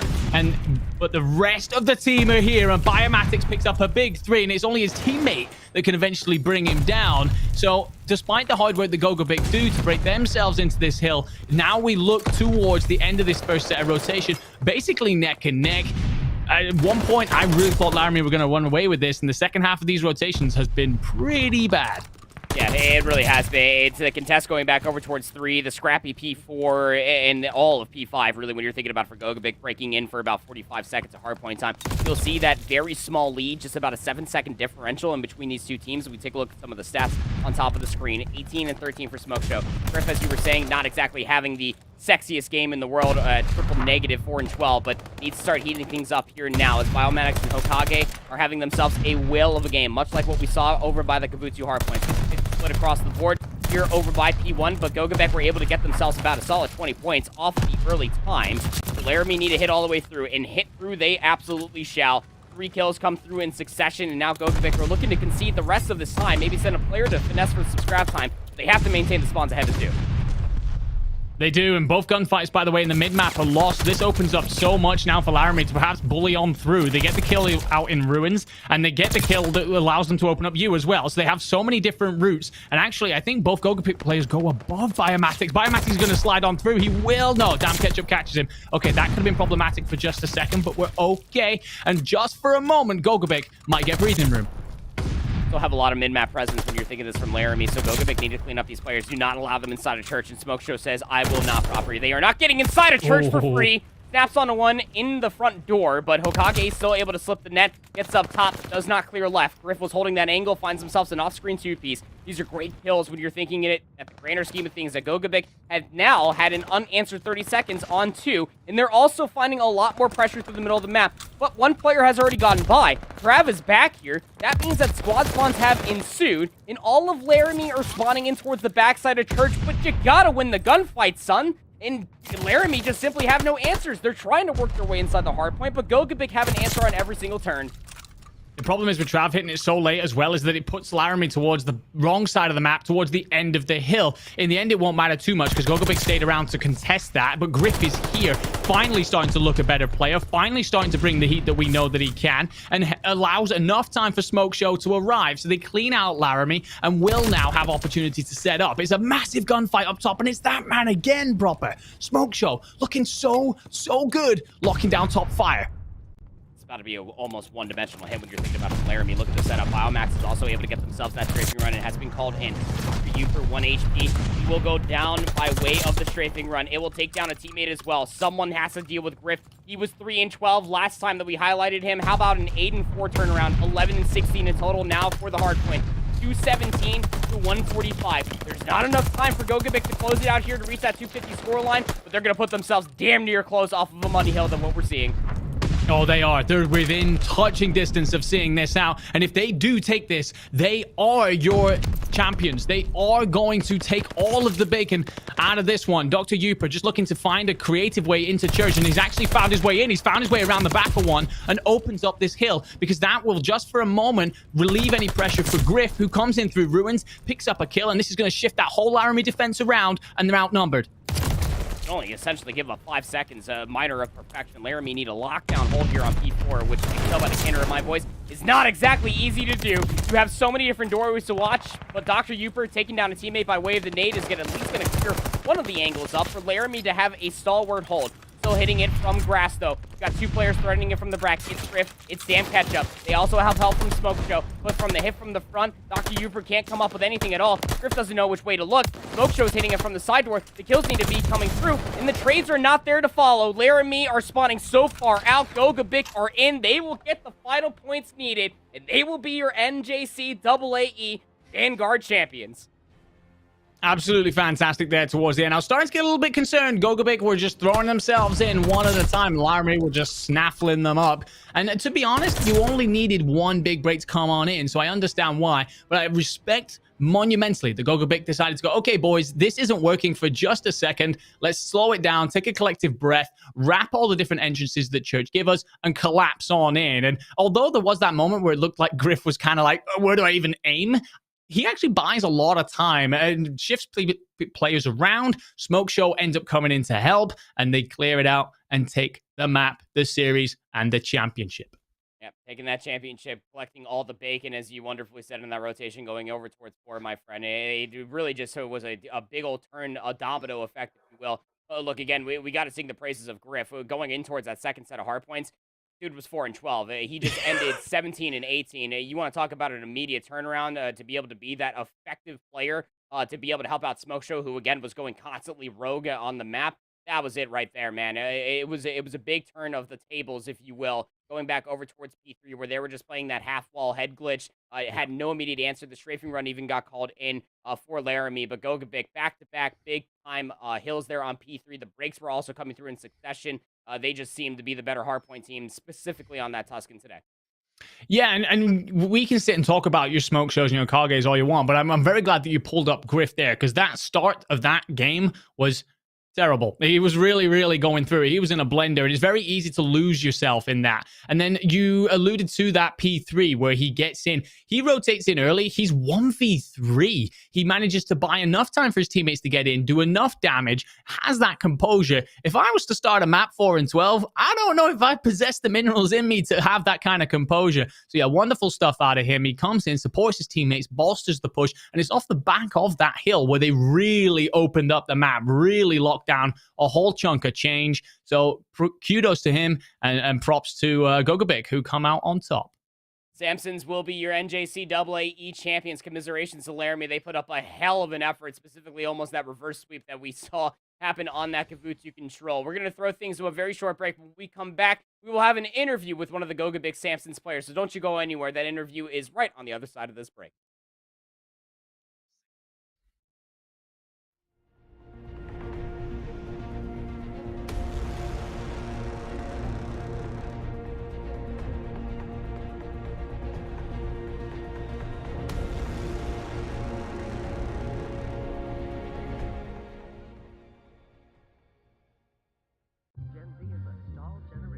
But the rest of the team are here. And Biomatics picks up a big 3. And it's only his teammate that can eventually bring him down. So despite the hard work the Gogebic do to break themselves into this hill, now we look towards the end of this first set of rotation. Basically neck and neck. At one point, I really thought Laramie were going to run away with this, and the second half of these rotations has been pretty bad. Yeah, it really has been. It's the contest going back over towards 3, the scrappy P4, and all of P5, really, when you're thinking about for Gogebic breaking in for about 45 seconds of hardpoint time. You'll see that very small lead, just about a 7-second differential in between these two teams. We take a look at some of the stats on top of the screen. 18 and 13 for Smoke Show. Griff, as you were saying, not exactly having the sexiest game in the world, triple negative 4 and 12, but needs to start heating things up here now as Biomatics and Hokage are having themselves a whale of a game, much like what we saw over by the Kabuto hardpoint. Split across the board here over by P1, but Gogebic were able to get themselves about a solid 20 points off the early time. Laramie need to hit all the way through, and hit through they absolutely shall. 3 kills come through in succession, and now Gogebic are looking to concede the rest of this time, maybe send a player to finesse for some scrap time. They have to maintain the spawns ahead of 2. They do, and both gunfights, by the way, in the mid-map are lost. This opens up so much now for Laramie to perhaps bully on through. They get the kill out in Ruins, and they get the kill that allows them to open up U as well. So they have so many different routes, and actually, I think both Gogebic players go above Biomatics. Biomatics is going to slide on through. He will. No, damn Ketchup catches him. Okay, that could have been problematic for just a second, but we're okay. And just for a moment, Gogebic might get breathing room. Still have a lot of mid-map presence when you're thinking this from Laramie, so Gogebic need to clean up these players. Do not allow them inside a church, and Smoke Show says, I will not property. They are not getting inside a church for free. Snaps onto one in the front door, but Hokage is still able to slip the net, gets up top, does not clear left. Griff was holding that angle, finds himself an off-screen 2-piece. These are great kills when you're thinking it at the grander scheme of things that Gogebic had now had an unanswered 30 seconds on 2, and they're also finding a lot more pressure through the middle of the map. But one player has already gotten by. Trav is back here. That means that squad spawns have ensued, and all of Laramie are spawning in towards the backside of church, but you gotta win the gunfight, son. And Laramie just simply have no answers. They're trying to work their way inside the hard point, but Gogebic have an answer on every single turn. The problem is with Trav hitting it so late as well is that it puts Laramie towards the wrong side of the map, towards the end of the hill. In the end, it won't matter too much because Gogebic stayed around to contest that, but Griff is here, finally starting to look a better player, finally starting to bring the heat that we know that he can, and allows enough time for Smoke Show to arrive. So they clean out Laramie and will now have opportunity to set up. It's a massive gunfight up top, and it's that man again, proper. Smoke Show looking so good, locking down top fire. About to be an almost one-dimensional hit when you're thinking about Laramie. Look at the setup. Biomax is also able to get themselves that strafing run. It has been called in. For you for 1 HP, he will go down by way of the strafing run. It will take down a teammate as well. Someone has to deal with Griff. He was 3 and 12 last time that we highlighted him. How about an 8 and 4 turnaround? 11 and 16 in total now for the hard point. 217 to 145. There's not enough time for Gogebic to close it out here to reach that 250 score line, but they're going to put themselves damn near close off of a money hill than what we're seeing. Oh, they are. They're within touching distance of seeing this out. And if they do take this, they are your champions. They are going to take all of the bacon out of this one. Dr. Uper just looking to find a creative way into church, and he's actually found his way in. He's found his way around the back of one and opens up this hill because that will just for a moment relieve any pressure for Griff, who comes in through Ruins, picks up a kill, and this is going to shift that whole Laramie defense around, and they're outnumbered. Only essentially give up 5 seconds, a minor of perfection. Laramie need a lockdown hold here on P4, which you can tell by the canter of my voice is not exactly easy to do. You have so many different doorways to watch, but Dr. Uper taking down a teammate by way of the nade is at least going to clear one of the angles up for Laramie to have a stalwart hold. Still hitting it from grass, though. We've got 2 players threatening it from the bracket. It's Griff. It's Damn Ketchup. They also have help from Smoke Show. But from the hit from the front, Dr. Uper can't come up with anything at all. Griff doesn't know which way to look. Smoke Show's hitting it from the side door. The kills need to be coming through, and the trades are not there to follow. Laramie are spawning so far out. Gogebic are in. They will get the final points needed, and they will be your NJCAAE Vanguard champions. Absolutely fantastic there towards the end. I was starting to get a little bit concerned. Gogebic were just throwing themselves in one at a time. Laramie were just snaffling them up. And to be honest, you only needed one big break to come on in, so I understand why. But I respect monumentally the Gogebic decided to go, okay, boys, this isn't working for just a second. Let's slow it down, take a collective breath, wrap all the different entrances that church give us, and collapse on in. And although there was that moment where it looked like Griff was kind of like, where do I even aim? He actually buys a lot of time and shifts players around. Smoke Show ends up coming in to help, and they clear it out and take the map, the series, and the championship. Yep, taking that championship, collecting all the bacon, as you wonderfully said in that rotation, going over towards 4, my friend. It really just was a big old turn, a domino effect, if you will. Look, again, we got to sing the praises of Griff. Going in towards that second set of hard points, dude was 4 and 12. He just ended 17 and 18. You want to talk about an immediate turnaround to be able to be that effective player, to be able to help out Smoke Show, who again was going constantly rogue on the map. That was it right there, man. It was a big turn of the tables, if you will, going back over towards P3, where they were just playing that half-wall head glitch. It had no immediate answer. The strafing run even got called in for Laramie, but Gogebic back-to-back big-time hills there on P3. The breaks were also coming through in succession. They just seemed to be the better hardpoint team, specifically on that Tuscan today. Yeah, and we can sit and talk about your Smoke Shows, Kages all you want, but I'm very glad that you pulled up Griff there, because that start of that game was Terrible. He was really, really going through it. He was in a blender. It is very easy to lose yourself in that. And then you alluded to that P3 where he gets in. He rotates in early. He's 1v3. He manages to buy enough time for his teammates to get in, do enough damage, has that composure. If I was to start a map 4 and 12, I don't know if I possess the minerals in me to have that kind of composure. So yeah, wonderful stuff out of him. He comes in, supports his teammates, bolsters the push, and it's off the back of that hill where they really opened up the map, really locked down a whole chunk of change. So kudos to him and props to Gogebic, who come out on top. Samsons will be your NJCAAE champions. Commiserations to Laramie. They put up a hell of an effort, specifically almost that reverse sweep that we saw happen on that Kavutu control. We're going to throw things to a very short break. When we come back, we will have an interview with one of the Gogebic Samsons players. So don't you go anywhere. That interview is right on the other side of this break.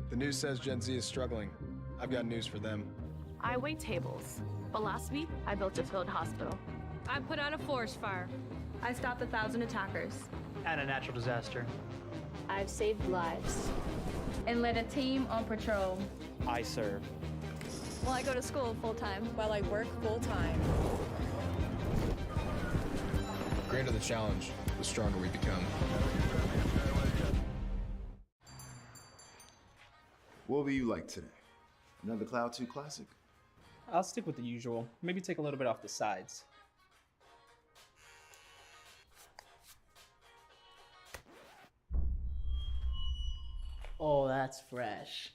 The news says Gen Z is struggling. I've got news for them. I wait tables, but last week I built a field hospital. I put out a forest fire. I stopped 1,000 attackers. And a natural disaster. I've saved lives and led a team on patrol. I serve. Well, I go to school full-time. While I work full-time. The greater the challenge, the stronger we become. What will you like today? Another Cloud 2 classic? I'll stick with the usual. Maybe take a little bit off the sides. Oh, that's fresh.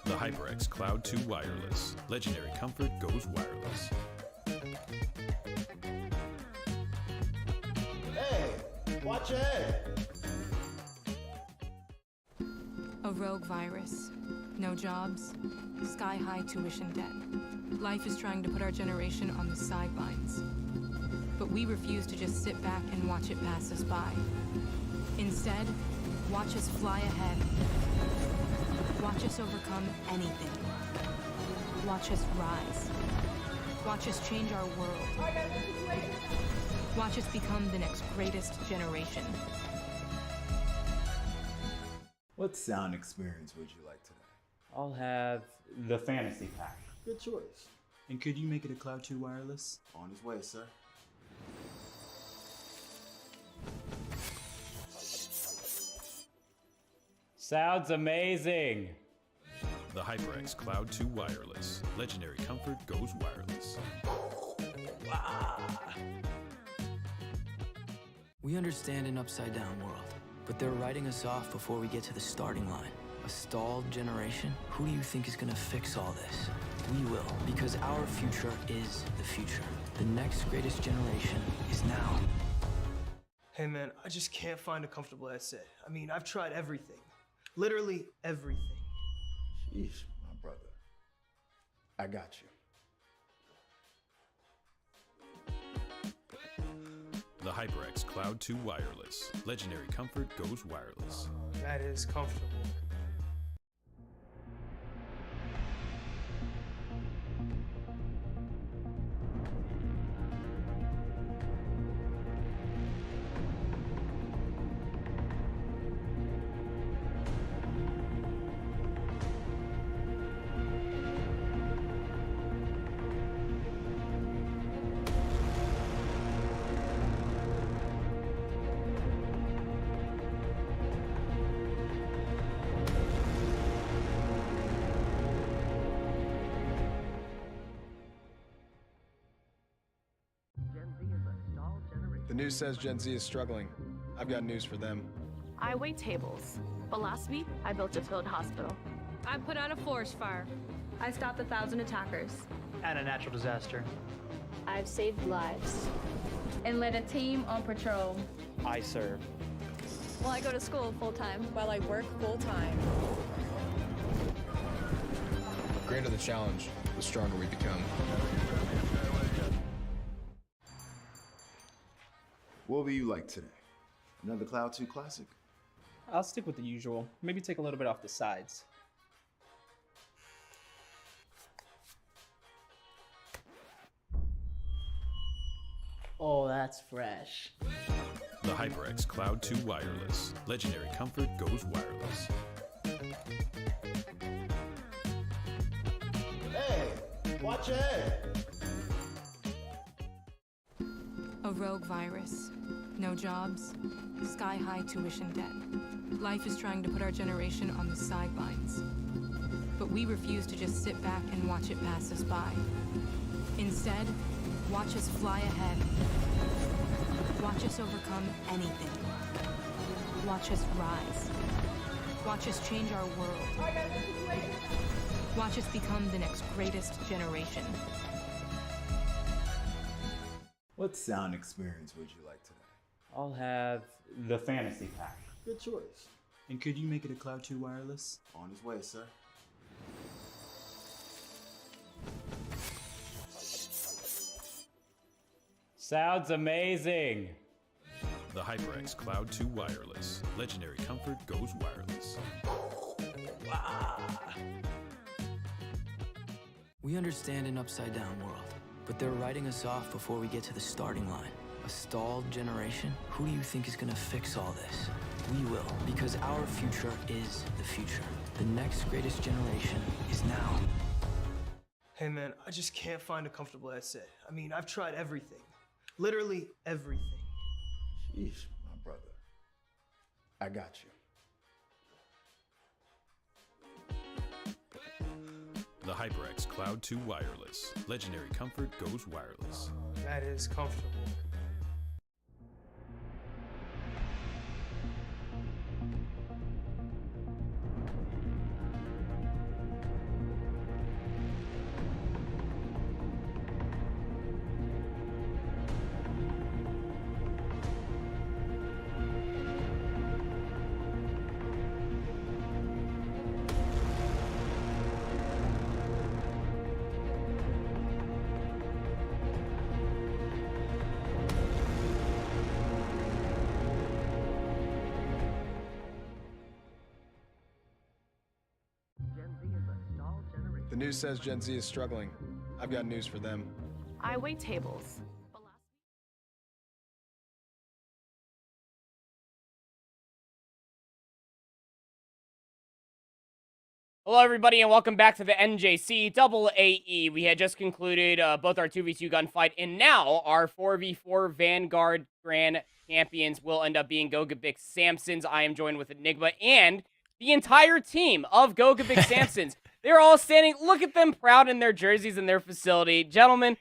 The HyperX Cloud 2 Wireless. Legendary comfort goes wireless. Hey, watch your head. A rogue virus. No jobs. Sky-high tuition debt. Life is trying to put our generation on the sidelines. But we refuse to just sit back and watch it pass us by. Instead, watch us fly ahead. Watch us overcome anything. Watch us rise. Watch us change our world. Watch us become the next greatest generation. What sound experience would you like today? I'll have the fantasy pack. Good choice. And could you make it a Cloud 2 wireless? On his way, sir. Sounds amazing. The HyperX Cloud 2 Wireless. Legendary comfort goes wireless. We understand an upside-down world, but they're writing us off before we get to the starting line. A stalled generation? Who do you think is gonna fix all this? We will, because our future is the future. The next greatest generation is now. Hey man, I just can't find a comfortable headset. I mean, I've tried everything. Literally everything. Jeez, my brother. I got you. The HyperX Cloud 2 Wireless. Legendary comfort goes wireless. That is comfortable. The news says Gen Z is struggling. I've got news for them. I wait tables, but last week I built a field hospital. I put out a forest fire. I stopped 1,000 attackers. And a natural disaster. I've saved lives and led a team on patrol. I serve. Well, I go to school full-time. While I work full-time. The greater the challenge, the stronger we become. What will you like today? Another Cloud 2 classic? I'll stick with the usual. Maybe take a little bit off the sides. Oh, that's fresh. The HyperX Cloud 2 Wireless. Legendary comfort goes wireless. Hey, watch your head. A rogue virus. No jobs. Sky-high tuition debt. Life is trying to put our generation on the sidelines. But we refuse to just sit back and watch it pass us by. Instead, watch us fly ahead. Watch us overcome anything. Watch us rise. Watch us change our world. Watch us become the next greatest generation. What sound experience would you like today? I'll have the fantasy pack. Good choice. And could you make it a Cloud 2 wireless? On his way, sir. Sounds amazing. The HyperX Cloud 2 Wireless. Legendary comfort goes wireless. We understand an upside-down world, but they're writing us off before we get to the starting line. A stalled generation? Who do you think is gonna fix all this? We will, because our future is the future. The next greatest generation is now. Hey man, I just can't find a comfortable headset. I mean, I've tried everything. Literally everything. Sheesh, my brother. I got you. The HyperX Cloud 2 Wireless. Legendary comfort goes wireless. That is comfortable. The news says Gen Z is struggling. I've got news for them. I wait tables. Hello, everybody, and welcome back to the NJCAAE. We had just concluded both our 2v2 gunfight, and now our 4v4 Vanguard Grand Champions will end up being Gogebic Samsons. I am joined with Enigma and the entire team of Gogebic Samsons. They're all standing. Look at them proud in their jerseys and their facility. Gentlemen,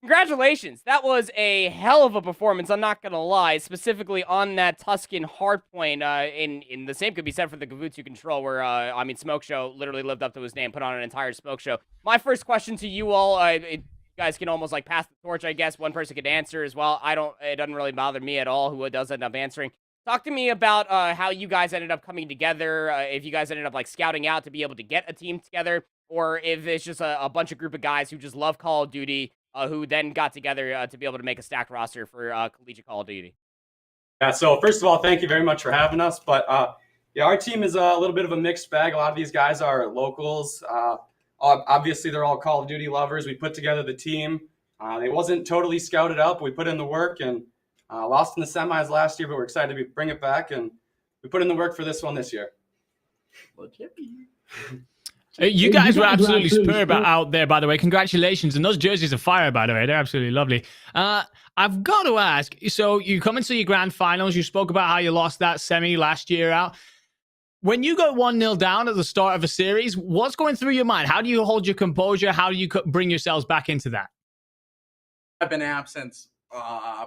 congratulations. That was a hell of a performance, I'm not going to lie, specifically on that Tuscan hardpoint. In the same could be said for the Gavutsu control, where, Smoke Show literally lived up to his name, put on an entire Smoke Show. My first question to you all, you guys can almost, pass the torch, I guess. One person could answer as well. It doesn't really bother me at all who does end up answering. Talk to me about how you guys ended up coming together, if you guys ended up, scouting out to be able to get a team together, or if it's just a bunch of group of guys who just love Call of Duty, who then got together to be able to make a stacked roster for collegiate Call of Duty. Yeah, so first of all, thank you very much for having us. But, our team is a little bit of a mixed bag. A lot of these guys are locals. Obviously, they're all Call of Duty lovers. We put together the team. It wasn't totally scouted up. We put in the work and lost in the semis last year, but we're excited to bring it back. And we put in the work for this one this year. Well, Chippy. You guys were absolutely superb out there, by the way. Congratulations. And those jerseys are fire, by the way. They're absolutely lovely. I've got to ask, so you come into your grand finals. You spoke about how you lost that semi last year out. When you go 1-0 down at the start of a series, what's going through your mind? How do you hold your composure? How do you bring yourselves back into that? I've been absent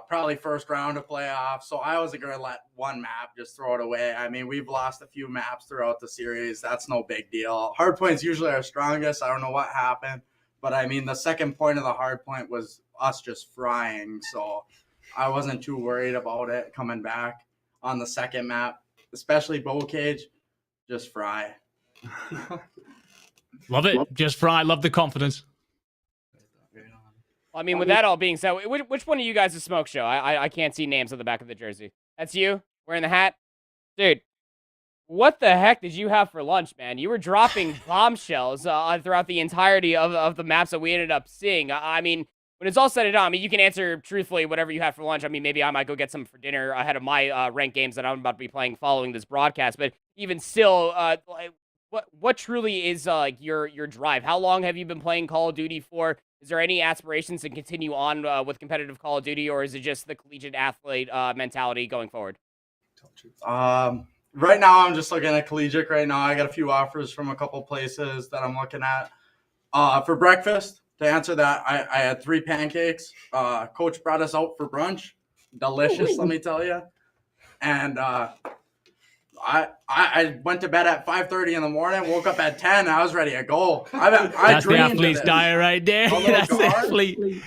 probably first round of playoffs, so I wasn't going to let one map just throw it away. I mean, we've lost a few maps throughout the series. That's no big deal. Hardpoint's usually our strongest. I don't know what happened, but I mean, the second point of the hardpoint was us just frying, so I wasn't too worried about it coming back on the second map, especially bow cage. Just fry. Love it. Just fry. Love the confidence. I mean, with that all being said, which one of you guys is Smoke Show? I can't see names on the back of the jersey. That's you? wearing the hat. Dude, what the heck did you have for lunch, man? You were dropping bombshells throughout the entirety of the maps that we ended up seeing. I mean, when it's all said and done, I mean, you can answer truthfully whatever you had for lunch. I mean, maybe I might go get some for dinner ahead of my ranked games that I'm about to be playing following this broadcast. But even still, what truly is your drive? How long have you been playing Call of Duty for? Is there any aspirations to continue on with competitive Call of Duty, or is it just the collegiate athlete mentality going forward? Right now, I'm just looking at collegiate right now. I got a few offers from a couple places that I'm looking at. For breakfast, to answer that, I had 3 pancakes. Coach brought us out for brunch. Delicious, let me tell you. And I went to bed at 5:30 in the morning, woke up at 10. I was ready to go. That's the athlete's diet right there. That's the athlete.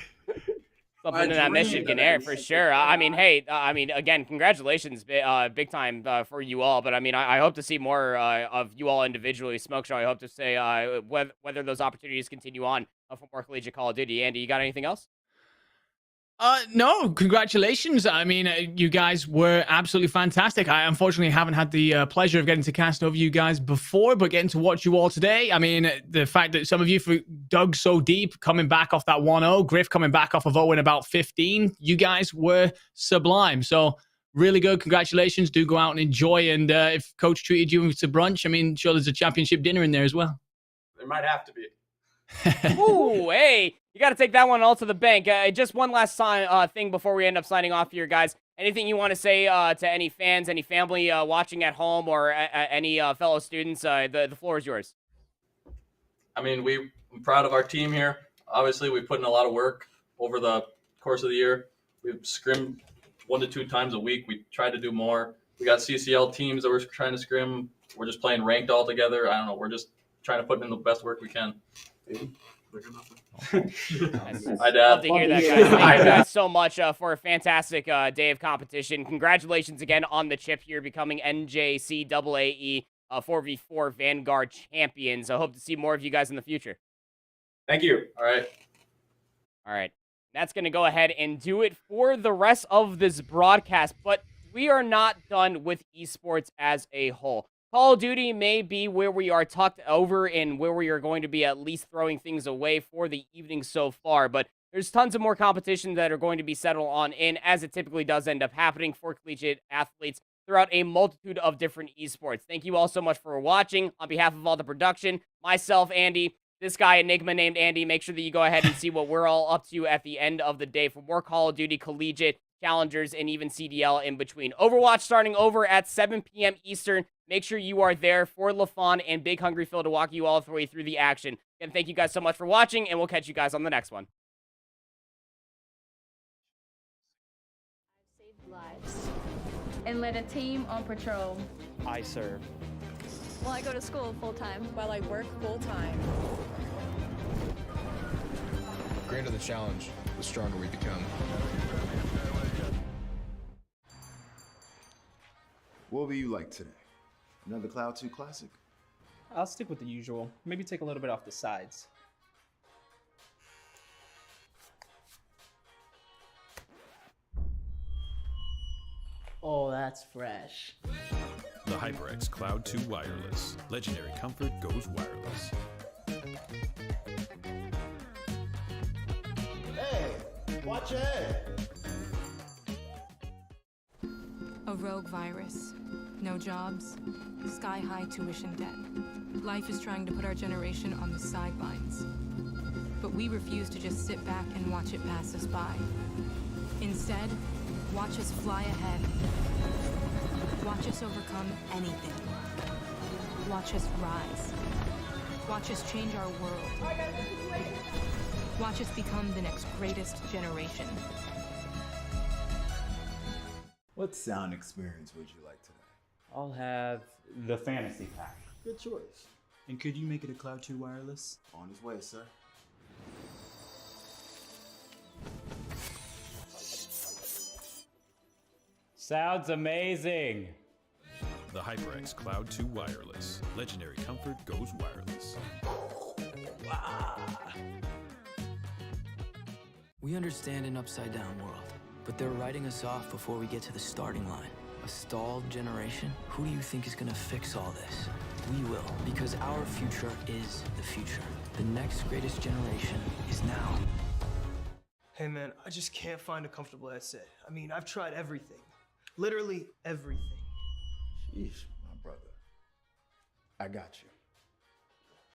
Something in that Michigan air for sure. I mean, hey, again, congratulations, big time for you all. But I mean, I hope to see more of you all individually. Smoke Show, I hope to say whether those opportunities continue on for more collegiate Call of Duty. Andy, you got anything else? No, congratulations. I mean, you guys were absolutely fantastic. I unfortunately haven't had the pleasure of getting to cast over you guys before, but getting to watch you all today. I mean, the fact that some of you dug so deep, coming back off that 1-0, Griff coming back off of 0 in about 15, you guys were sublime. So really good. Congratulations. Do go out and enjoy. And if Coach treated you to brunch, I mean, sure there's a championship dinner in there as well. There might have to be. Ooh, hey, you got to take that one all to the bank. Just one last thing before we end up signing off here, guys. Anything you want to say to any fans, any family watching at home, or any fellow students? The floor is yours. I mean, I'm proud of our team here. Obviously, we put in a lot of work over the course of the year. We've scrimmed 1 to 2 times a week. We tried to do more. We got CCL teams that we're trying to scrim. We're just playing ranked all together. I don't know. We're just trying to put in the best work we can. Hi, Dad. Love to hear that, guys. Thank you guys so much for a fantastic day of competition. Congratulations again on the chip here, becoming NJCAAE 4v4 Vanguard champions. I hope to see more of you guys in the future. Thank you. All right. That's going to go ahead and do it for the rest of this broadcast, but we are not done with esports as a whole. Call of Duty may be where we are tucked over and where we are going to be at least throwing things away for the evening so far, but there's tons of more competition that are going to be settled on in, as it typically does end up happening for collegiate athletes throughout a multitude of different esports. Thank you all so much for watching. On behalf of all the production, myself, Andy, this guy, Enigma named Andy, make sure that you go ahead and see what we're all up to at the end of the day for more Call of Duty collegiate challengers and even CDL in between. Overwatch starting over at 7 p.m. Eastern. Make sure you are there for LaFawn and Big Hungry Phil to walk you all the way through the action. And thank you guys so much for watching, and we'll catch you guys on the next one. I've saved lives and led a team on patrol. I serve. Well, I go to school full-time. While I work full-time. The greater the challenge, the stronger we become. What will you like today? Another Cloud 2 classic? I'll stick with the usual. Maybe take a little bit off the sides. Oh, that's fresh. The HyperX Cloud 2 Wireless. Legendary comfort goes wireless. Hey, watch ahead. A rogue virus. No jobs. Sky-high tuition debt. Life is trying to put our generation on the sidelines. But we refuse to just sit back and watch it pass us by. Instead, watch us fly ahead. Watch us overcome anything. Watch us rise. Watch us change our world. Watch us become the next greatest generation. What sound experience would you like today? I'll have the fantasy pack. Good choice. And could you make it a Cloud 2 wireless? On his way, sir. Sounds amazing. The HyperX Cloud 2 Wireless. Legendary comfort goes wireless. We understand an upside-down world, but they're writing us off before we get to the starting line. A stalled generation? Who do you think is gonna fix all this? We will, because our future is the future. The next greatest generation is now. Hey man, I just can't find a comfortable headset. I mean, I've tried everything. Literally everything. Jeez, my brother. I got you.